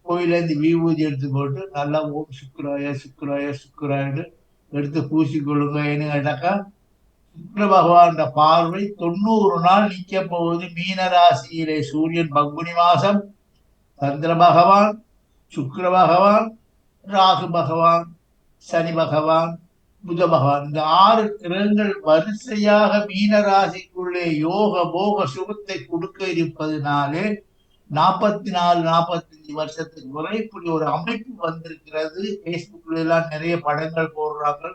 கோயில இருந்து விபூதி எடுத்து போட்டு நல்லா ஓம் சுக்குராய சுக்குராய சுக்குராயன்னு எடுத்து பூசி கொள்ளுங்க. என்ன கேட்டாக்கா சுக்கிர பகவான் பார்வை 90 நாள் நிக்க போகுது. மீன ராசியிலே சூரியன் பங்குனி மாசம், சந்திர பகவான், சுக்கிர பகவான், ராகு பகவான், சனி பகவான், புத பகவான், இந்த 6 கிரகங்கள் வரிசையாக மீன ராசிக்குள்ளே யோக போக சுகத்தை கொடுக்க இருப்பதனாலே 44-45 வருஷத்துக்கு முறை இப்படி ஒரு அமைப்பு வந்திருக்கிறது. பேஸ்புக்ல எல்லாம் நிறைய படங்கள் போடுறாங்க.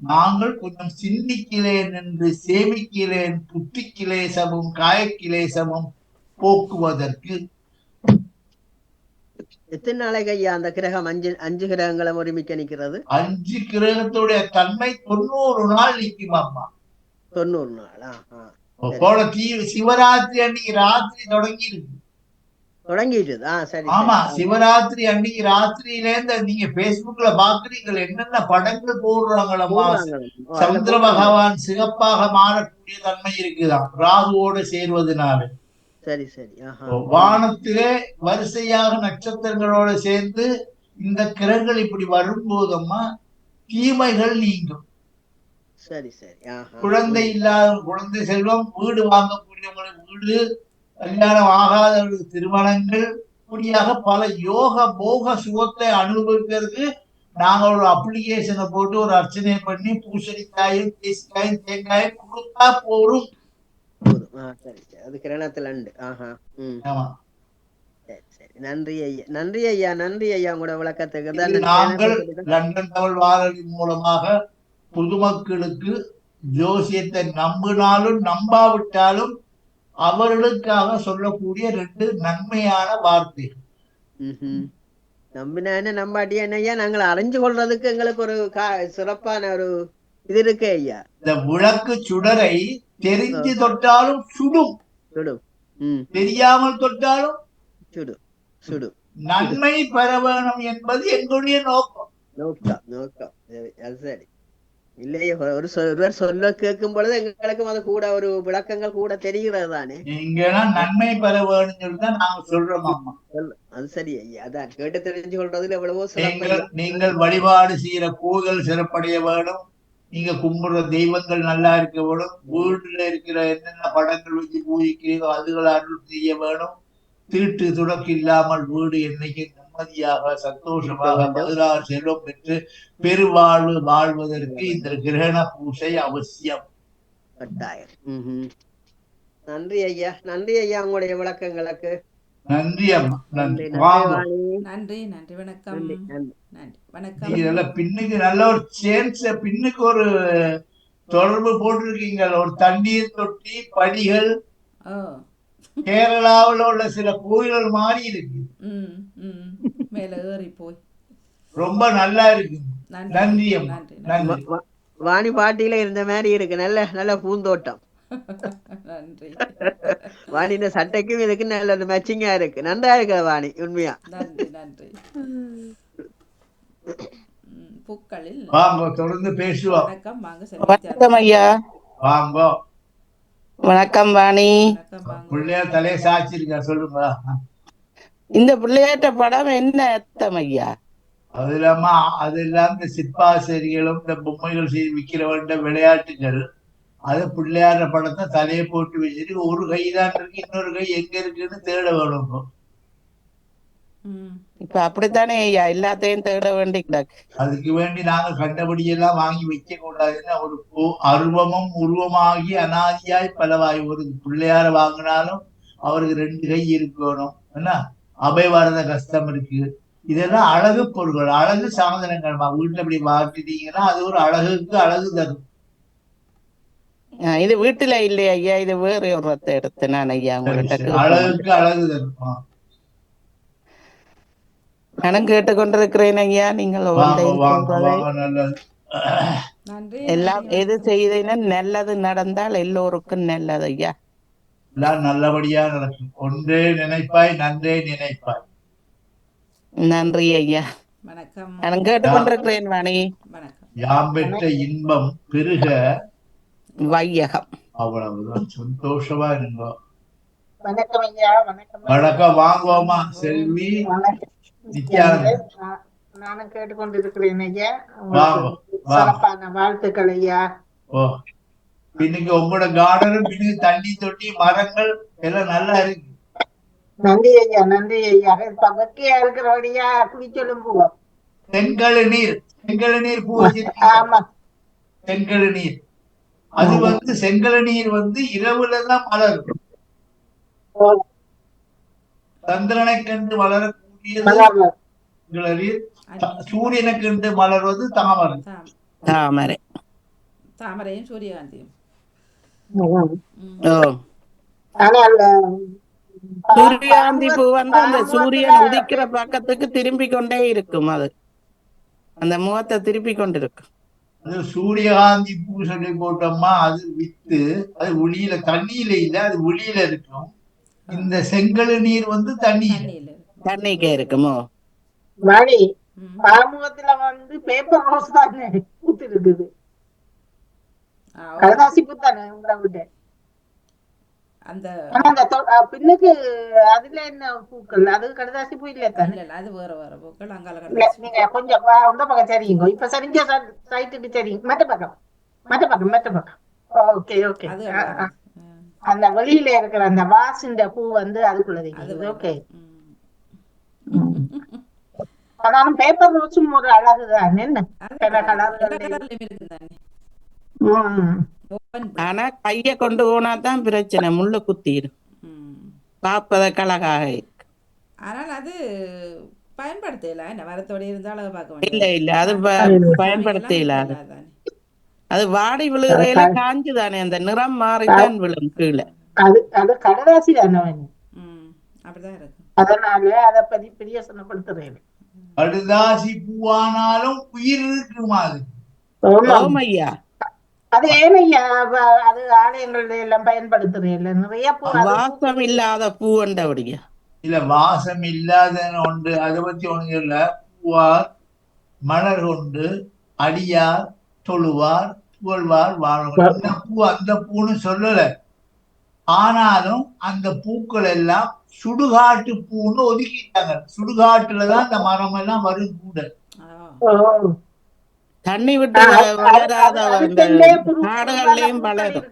நாங்கள் கொஞ்சம் சிந்திக்கிறேன் என்று சேமிக்கிறேன், புத்தி கிளேசமும் காய கிளேசமும் போக்குவதற்கு. எத்தனை நாளைக்கு ஐயா அந்த கிரகம் 5 கிரகங்களை ஒருமிக்க நிக்கிறது? 5 கிரகத்துடைய தன்மை 90 நாள் நிக்குமாம்மா. 90 நாள். போல சிவராத்திரி அன்னைக்கு ராத்திரி தொடங்கிட்டு. சரி. ஆமா, சிவராத்திரி அன்னைக்கு ராத்திரியில இருந்து நீங்க பேஸ்புக்ல பாக்குறீங்க என்னென்ன படங்கள் போடுறாங்களம்மா. சந்திர பகவான் சிகப்பாக மாறக்கூடிய தன்மை இருக்குதான் ராகுவோடு சேர்வதனால. சரி சரி. வானத்திலே வரிசையாக நட்சத்திரங்களோட சேர்ந்து இந்த கிரகங்கள் இப்படி வரும்போதம்மா தீமைகள் நீங்கும். சரி சரி. குழந்தை இல்லாத குழந்தை செல்வம், வீடு வாங்கக்கூடியவங்களுக்கு வீடு, கல்யாணம் ஆகாதவர்களுக்கு திருமணங்கள், இப்படியாக பல யோக போக சுகத்தை அனுபவிக்கிறதுக்கு நாங்க ஒரு அப்ளிகேஷனை போட்டு ஒரு அர்ச்சனை பண்ணி பூசணிக்காயும் தேசிக்காயும் தேங்காயும் கொடுத்தா போரும். சரி சரி. அது கிரணத்துல உண்டு. சரி சரி. நன்றி ஐயா, நன்றி ஐயா, நன்றி ஐயா உங்களோட விளக்கத்துக்கு. நாங்கள் லண்டன் தமிழ் வானொலி மூலமாக பொதுமக்களுக்கு ஜோசியத்தை நம்பினாலும் நம்பாவிட்டாலும் அவர்களுக்காக சொல்லக்கூடிய 2 நன்மையான வார்த்தைகள். நம்பினா என்ன நம்பாட்டியா ஐயா, நாங்கள் அறிஞ்சு கொள்றதுக்கு எங்களுக்கு ஒரு சிறப்பான ஒரு இது இருக்கு ஐயா. இந்த விளக்கு சுடரை தெரிஞ்சு தொட்டாலும் சுடும், தெரியாமல் தொட்டாலும் சுடும் சுடும். நன்மை பெற வேணும் என்பது எங்களுடைய நோக்கம். அது சரி. இல்லையே, ஒருவர் சொல்ல கேட்கும் பொழுது எங்களுக்கும் அது கூட ஒரு விளக்கங்கள் கூட தெரிகிறது தானே. நீங்கெல்லாம் நன்மை பெற வேணும்னு சொல்லிதான் நாங்க சொல்றோம். அது சரி ஐயா, அதான் கேட்டு தெரிஞ்சு கொள்றதுல எவ்வளவோ. நீங்கள் வழிபாடு செய்யற கோவில் சிறப்படைய வேணும், நீங்க கும்பிடுற தெய்வங்கள் நல்லா இருக்க வேணும், வீட்டுல இருக்கிற என்னென்ன படங்கள் வச்சு பூஜிக்கிறீங்களோ அதுகளை அருள் செய்ய வேணும். தீட்டு துடக்கு இல்லாமல் வீடு என்னைக்கு நிம்மதியாக சந்தோஷமாக 16 செல்வம் பெற்று பெருவாழ்வு வாழ்வதற்கு இந்த கிரகண பூசை அவசியம். கட்டாயம். நன்றி ஐயா, நன்றி ஐயா உங்களுடைய விளக்கங்களுக்கு. நன்றி அம்மா, நன்றி. நன்றி நன்றி. வணக்கம். வணக்கம். இதெல்லாம் பின்னுக்கு நல்ல ஒரு சேன்ஸ், பின்னுக்கு ஒரு தொடர்பு போட்டிருக்கீங்க. ஒரு தண்ணீர் தொட்டி, படிகள், கேரளாவில் உள்ள சில கோயில்கள் மாறி இருக்கு. மேல ஏறி போய் ரொம்ப நல்லா இருக்கு. நன்றி அம்மா, நன்றி. வாணி பாட்டியில இருந்த மாதிரி இருக்கு, நல்ல நல்ல பூந்தோட்டம். நன்றி. வாணின சட்டைக்கும் இதுக்கு நல்ல மேட்சிங்கா இருக்கு, நன்றா இருக்கு வாணி, உண்மையா. நன்றி நன்றி. பூக்களில் வாங்க தொடர்ந்து பேசுவோம். வணக்கம். வாங்க. வணக்கம் ஐயா. வாங்க. வணக்கம் வாணி. பிள்ளையார் தலையை சாச்சிருக்க, சொல்லுங்க. இந்த பிள்ளையாட்ட படம் என்ன அர்த்தம் ஐயா? அது இல்லாம அதெல்லாம் இந்த சிற்பாசிரியர்களும் இந்த பொம்மைகள் செய்து விற்கிற வேண்ட விளையாட்டுகள். அது பிள்ளையார படத்தை தலையை போட்டு வச்சுட்டு ஒரு கைதான் இருக்கு, இன்னொரு கை எங்க இருக்குன்னு தேட வேணும். இப்ப அப்படித்தானே ஐயா, எல்லாத்தையும் தேட வேண்டி கிடக்கு. அதுக்கு வேண்டி நாங்க கண்டபடியெல்லாம் வாங்கி வைக்க கூடாதுன்னா ஒரு அருவமும் உருவமாகி அனாதியாய் பலவாய். ஒரு பிள்ளையார வாங்கினாலும் அவருக்கு 2 கை இருக்கணும், என்ன அபயவாரத கஷ்டம் இருக்கு. இதெல்லாம் அழகு பொருட்கள், அழகு சாதனங்கள். வீட்டுல இப்படி மாட்டிட்டீங்கன்னா அது ஒரு அழகுக்கு அழகு தரும். இது வீட்டுல இல்லையா ஐயா, இது வேற ஒரு எடுத்து நான் ஐயா உங்கள்கிட்ட அழகுக்கு அழகு தரும். நானும் கேட்டுக்கொண்டிருக்கிறேன் ஐயா. நீங்கள் எல்லாம் எது செய்தீங்கன்னா நல்லது நடந்தால் எல்லோருக்கும் நல்லது ஐயா. எல்லாம் நல்லபடியா நடக்கும். ஒன்றே நினைப்பாய், நன்றே நினைப்பாய். நன்றி ஐயா. வணக்கம். நான் கேட்டுக்கொண்டிருக்கிறேன் வாணி. வணக்கம். யாம் பெற்ற இன்பம் பெருக வையகம். அவ்வளவுதான். சந்தோஷமா இருங்க. வணக்கம் ஐயா. வணக்கம். வாங்குவோமா செல்வி? நானும் கேட்டுக்கொண்டிருக்கிறேன் ஐயா. சிறப்பான வாழ்த்துக்கள் ஐயா. இன்னைக்கு உங்களோட கார்டனும் இன்னைக்கு தண்ணி தொட்டி மரங்கள் எல்லாம் நல்லா இருக்கு. நன்றி ஐயா, நன்றி ஐயா. பக்கத்தியா இருக்கிறபடியா குடிச்சலும் போவோம். தென்கழு நீர் பூ வச்சிருக்கீங்க. ஆமா. தென்கழு நீர் அது வந்து செங்கழு நீர் வந்து இரவுலதான் மலரும். சந்திரனை கண்டு வளரக்கூடியது செங்கழநீர். சூரியனை கண்டு மலர்வது தாமரை. தாமரை. தாமரையும் சூரியகாந்தியும். ஆனா சூரியகாந்தி பூ வந்து அந்த சூரியன் உதிக்கிற பக்கத்துக்கு திரும்பி கொண்டே இருக்கும். அது அந்த முகத்தை திருப்பி கொண்டிருக்கும். அது சூரியகாந்தி பூ சொல்லி போட்டோம்மா, அது வித்து அது ஒளியில தண்ணியில இல்ல, அது ஒளியில இருக்கும். இந்த செங்கழு நீர் வந்து தண்ணிக்கே இருக்குமோ? மணி பாமுகத்துல வந்து பேப்பர் ரோஸ் தானே பூத்து இருக்குது. கடதாசி பூ தானே உங்களை விட்டு அந்த பின்னுக்கு அதுல என்ன பூக்கள்? அது கடதாசி பூ இல்ல தானே? அது வேற வேற பூக்கள். அங்கால நீங்க கொஞ்சம் இந்த பக்கம் சரிங்க. இப்ப சரிங்க சைட்டு சரிங்க. மற்ற பக்கம். Okay okay. அந்த வெளியில இருக்கிற அந்த வாசிந்த பூ வந்து அதுக்குள்ளது. ஓகே. ஆனாலும் பேப்பர் ரோஸும் ஒரு அழகுதான். என்ன ஆனா கைய கொண்டு போனா தான் பிரச்சனை, முள்ளு குத்திடும். பார்ப்பதற்கு அழகாக இருக்கு. ஆனால் அது பயன்படுத்தல. மரத்தோட இருந்தாலும் பார்க்க இல்ல அது பயன்படுத்தல. அது வாடி விழுகிற காஞ்சுதானே, அந்த நிறம் மாறித்தான் விழும் கீழே. அது கடதாசி தானே. அப்படிதான் இருக்கு. அதனால அதை பத்தி பெரிய சொன்னப்படுத்துறேன். கடுதாசி பூவானாலும் உயிர் இருக்குமா? ஓமையா. அது ஏனையா அது ஆலயங்கள்ல எல்லாம் பயன்படுத்துறேன். நிறைய பூ வாசம் இல்லாத பூ உண்டபடியா? இல்ல, வாசம் இல்லாத உண்டு. அதை பத்தி ஒண்ணு இல்ல. பூவார் மலர் கொண்டு அடியார் தொழுவார் புகழ்வார் வாழ்வார். அந்த பூன்னு சொல்லல. ஆனாலும் அந்த பூக்கள் எல்லாம் சுடுகாட்டு பூன்னு ஒதுக்கிட்டாங்க. சுடுகாட்டுலதான் அந்த மரம் எல்லாம் வரும் கூட. தண்ணி விட்டு வளராத காடுகள்லயும் வளரும்.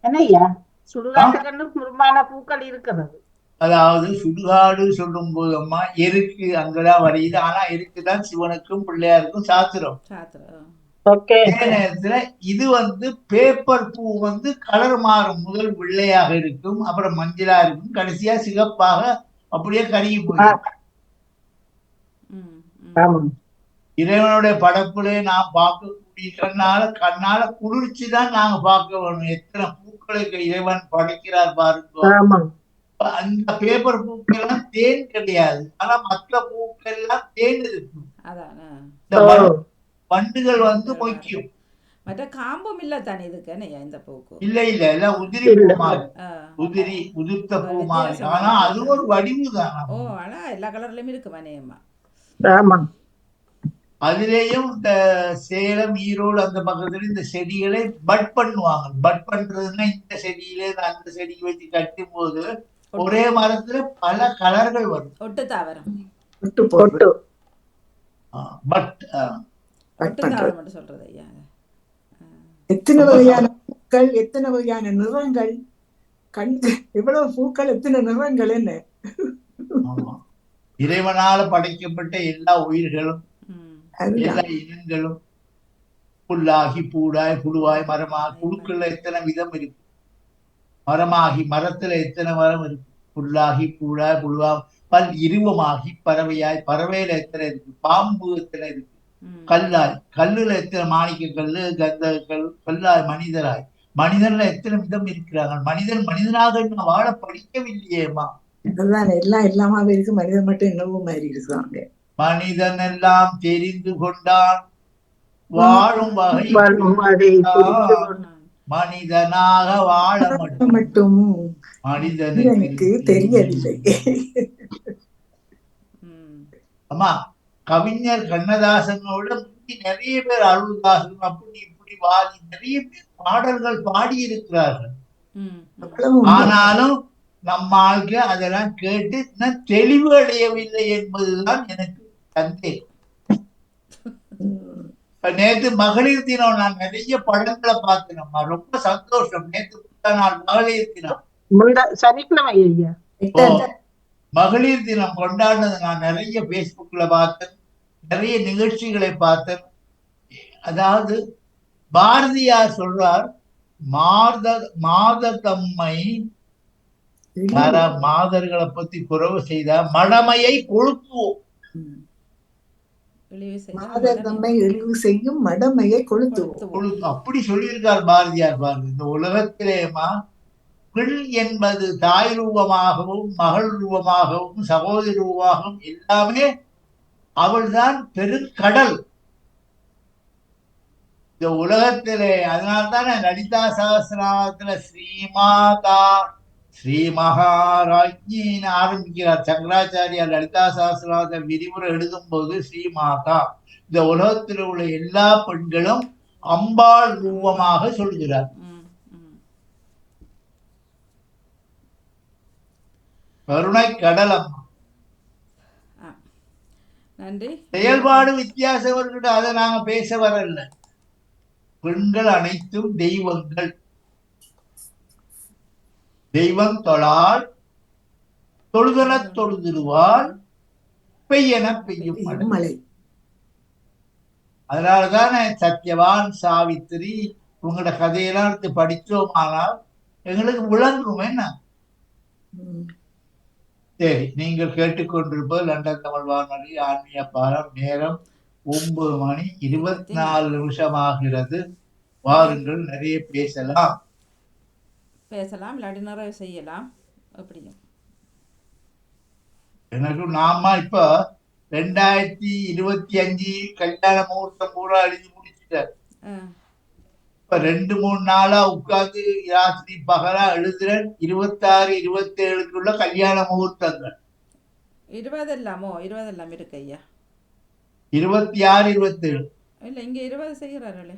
என்னய்யா சுடுகாட்டுக்கு முருமான பூக்கள் இருக்கிறது. அதாவது சுடுகாடு சொல்லும் போதம்மா எருக்கு அங்கதான் வரையுது. ஆனா எருக்குதான் சிவனுக்கும் பிள்ளையாருக்கும் சாத்திரம். நேரத்துல இது வந்து பேப்பர் பூ வந்து கலர் மாறும். முதல் வெள்ளையாக இருக்கும், அப்புறம் மஞ்சளா இருக்கும், கடைசியா சிகப்பாக அப்படியே கருகி போயிடும். இறைவனுடைய படப்புலே நாம் பார்க்கக்கூடிய கண்ணால குளிர்ச்சிதான் நாங்க பார்க்க வேணும். எத்தனை பூக்களை இறைவன் படைக்கிறார் பாருங்க. அந்த பேப்பர் பூக்கள் எல்லாம் தேன் கிடையாது. ஆனா மற்ற பூக்கள் எல்லாம் தேன் இருக்கும். வண்டுகள் வந்து மொய்க்கும். மற்ற காம்பும் இல்ல தானே இதுக்கு. இந்த பூக்கு இல்ல எல்லாம் உதிரி பூ மாதிரி, உதிர்த்த பூ மாதிரி. ஆனா அது ஒரு வடிவு தான். ஆனா எல்லா கலர்லயும் இருக்கு மனையம்மா. அதுலேயும் இந்த சேலம் ஈரோடு அந்த பக்கத்துல இந்த செடிகளை பட் பண்ணுவாங்க. பட் பண்றதுன்னா இந்த செடியில அந்த செடிக்கு வச்சு கட்டும் போது ஒரே மரத்துல பல கலர்கள் வரும். ஒட்டு தாவரம். சொல்றது ஐயா. எத்தனை வகையான பூக்கள், எத்தனை வகையான நிறங்கள், எவ்வளவு பூக்கள், எத்தனை நிறங்கள். என்ன இறைவனால படைக்கப்பட்ட எல்லா உயிர்களும் எல்லா இனங்களும் புல்லாகி பூடாய் புழுவாய் மரமாகி, புழுக்கள்ல எத்தனை விதம் இருக்கு. மரமாகி மரத்துல எத்தனை மரம் இருக்கு. புல்லாகி பூடாய் புழுவாய் பல் இருவமாகி பறவையாய், பறவையில எத்தனை இருக்கு. பாம்பு எத்தனை இருக்கு. கல்லாய், கல்லுல எத்தனை மாணிக்க கல்லு, கந்த கல், கல்லாய் மனிதராய், மனிதன்ல எத்தனை விதம் இருக்கிறாங்க. மனிதனாக இன்னும் வாழ படிக்கவில்லையேமா. அதுதான் எல்லாம் எல்லாமே இருக்கு. மனிதன் மட்டும் என்னவோ மாதிரி இருக்காங்க. மனிதன் எல்லாம் தெரிந்து கொண்டான், வாழும் வகை மனிதனாக வாழ மட்டும் மனிதனுக்கு தெரியவில்லை. அம்மா, கவிஞர் கண்ணதாசனோட நிறைய பேர், அருள்தாசன் அப்படி இப்படி வாதி நிறைய பேர் பாடல்கள் பாடி இருக்கிறார்கள். ஆனாலும் நம்ம ஆளுக்கு அதெல்லாம் கேட்டு தெளிவு அடையவில்லை என்பதுதான் எனக்கு சந்தேகம். நேற்று மகளிர் தினம் நான் நிறைய படங்களை பார்த்தேன், ரொம்ப சந்தோஷம். நேற்று நாள் மகளிர் தினம், சனிக்கிழமை ஐயா. மகளிர் தினம் கொண்டாடுனது நான் நிறைய பேஸ்புக்ல பார்த்தேன், நிறைய நிகழ்ச்சிகளை பார்த்தேன். அதாவது பாரதியார் சொல்றார், மாதத்தம்மை மாதர்களை பத்தி குறவு செய்தா மடமையை கொழுப்புவோம். மாதத்தம்மை இழிவு செய்யும் மடமையை கொளுத்துவோம். அப்படி சொல்லியிருக்கார் பாரதியார். பாருங்க, இந்த உலகத்திலேமா பெண் என்பது தாய் ரூபமாகவும் மகள் ரூபமாகவும் சகோதரி ரூபமாகவும் எல்லாமே அவள்தான் பெருங்கடல் இந்த உலகத்திலே. அதனால்தானே லலிதா சகஸ்ரநாமத்துல ஸ்ரீமாதா ஸ்ரீ மகாராஜ்யின்னு ஆரம்பிக்கிறார் சங்கராச்சாரியார். லலிதா சகஸ்ரநாமத்தை விரிவுரை எழுதும் போது ஸ்ரீமாதா, இந்த உலகத்தில் உள்ள எல்லா பெண்களும் அம்பாள் ரூபமாக சொல்கிறார். கருணை கடல் அம்மா. நன்றி. செயல்பாடு வித்தியாசம் இருக்கட்டும், அதை நாங்க பேச வரல. பெண்கள் அனைத்தும் தெய்வங்கள். தெய்வம் தொழால் தொழுதன தொழுதிடுவாள், பெய்யன பெய்யும் மழை. அதனாலதானே சத்யவான் சாவித்திரி உங்களோட கதையெல்லாம் எடுத்து படித்தோமானால் எங்களுக்கு விளங்கும். என்ன சரி, நீங்கள் கேட்டுக்கொண்டிருப்பது லண்டன் தமிழ் வானொலி ஆன்மீக பாரம். நேரம் 9:24 ஆகிறது. வாருங்கள், நிறைய பேசலாம். இல்லாட்டி நிறைய செய்யலாம். அப்படியும் எனக்கு நாம இப்ப 2025 கல்யாண முகூர்த்தம் பூரா எழுதி முடிச்சுட்டார். இப்ப 2-3 நாளா உட்கார்ந்து ராத்திரி பகலா எழுதுறேன். 26, 27 கல்யாண முகூர்த்தங்கள். 20 எல்லாம் இருக்கு ஐயா. 26, 27 இல்ல, இங்க 20 செய்யறாங்களே.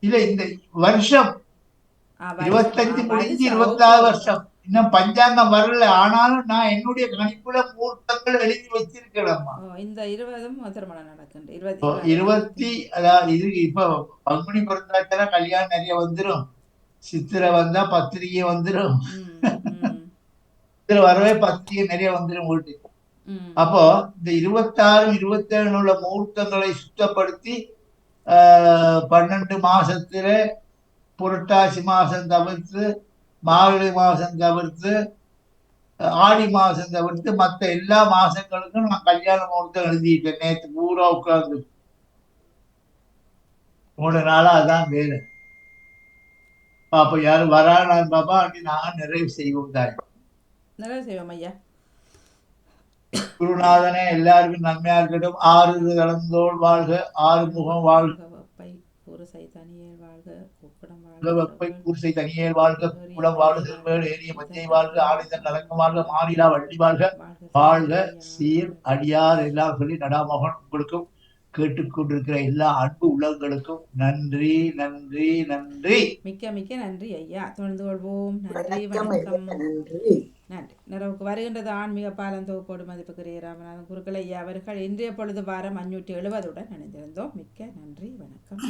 இல்ல, இந்த வருஷம் 25 முடிஞ்சு 26 வருஷம். இன்னும் பஞ்சாங்கம் வரல. ஆனாலும் நான் என்னுடைய கணிப்புல முகூர்த்தங்கள் எழுதி வச்சிருக்கேன். இந்த 20 திருமணம் நடக்குது. 20 அதாவது இது இப்ப பங்குனி பிறந்தாச்சுன்னா கல்யாணம் நிறைய வந்துடும். சித்திரை வந்தா பத்திரிகை வந்துடும். சித்திரை வரவே பத்திரிகை நிறைய வந்துடும் வீட்டுக்கு. அப்போ இந்த 26, 27 உள்ள முகூர்த்தங்களை சுத்தப்படுத்தி 12 மாசத்துல புரட்டாசி மாசம் தவிர்த்து, மார்கழி மாசம் தவிர்த்து, ஆடி மாசம் தவிர்த்து மற்ற எல்லா மாசங்களுக்கும் நான் கல்யாண முகூர்த்தம் எழுதிட்டேன். நேற்று பூரா உட்கார்ந்து 3 நாளா அதான் வேலை. பாப்பா யாரும் வரானான்னு பாப்பா, அப்படி நாங்க நிறைவு செய்வோம் தாய். நிறைவு செய்வோம் ஐயா. குருநாதனே எல்லாருக்கும் நன்மையா இருக்கட்டும். 6 கலந்தோள் வாழ்க, 6 முகம் வாழ்க, பூரசை தனியேல் வாழ்க, பூசை தனியேல் வாழ்க, குளம் வாழ்க, ஏரிய மத்தியை வாழ்க, ஆணைதன் நலங்கம் வாழ்க, மாநிலா வள்ளி வாழ்க, வாழ்க சீர் அடியார் எல்லாம் சொல்லி நடாமகன் உங்களுக்கும் கேட்டுக்கொண்டிருக்கிற எல்லா அன்பு உள்ளங்களுக்கும் நன்றி நன்றி நன்றி. மிக்க மிக்க நன்றி ஐயா. தொடர்ந்து கொள்வோம். நன்றி, வணக்கம். நன்றி. நிறைவுக்கு வருகின்றது ஆன்மீக பாலம் தொகுப்போடு மதிப்புக்குரிய ராமநாதன் குருக்கள் ஐயா அவர்கள். இன்றைய பொழுது வாரம் 570 இணைந்திருந்தோம். மிக்க நன்றி, வணக்கம்.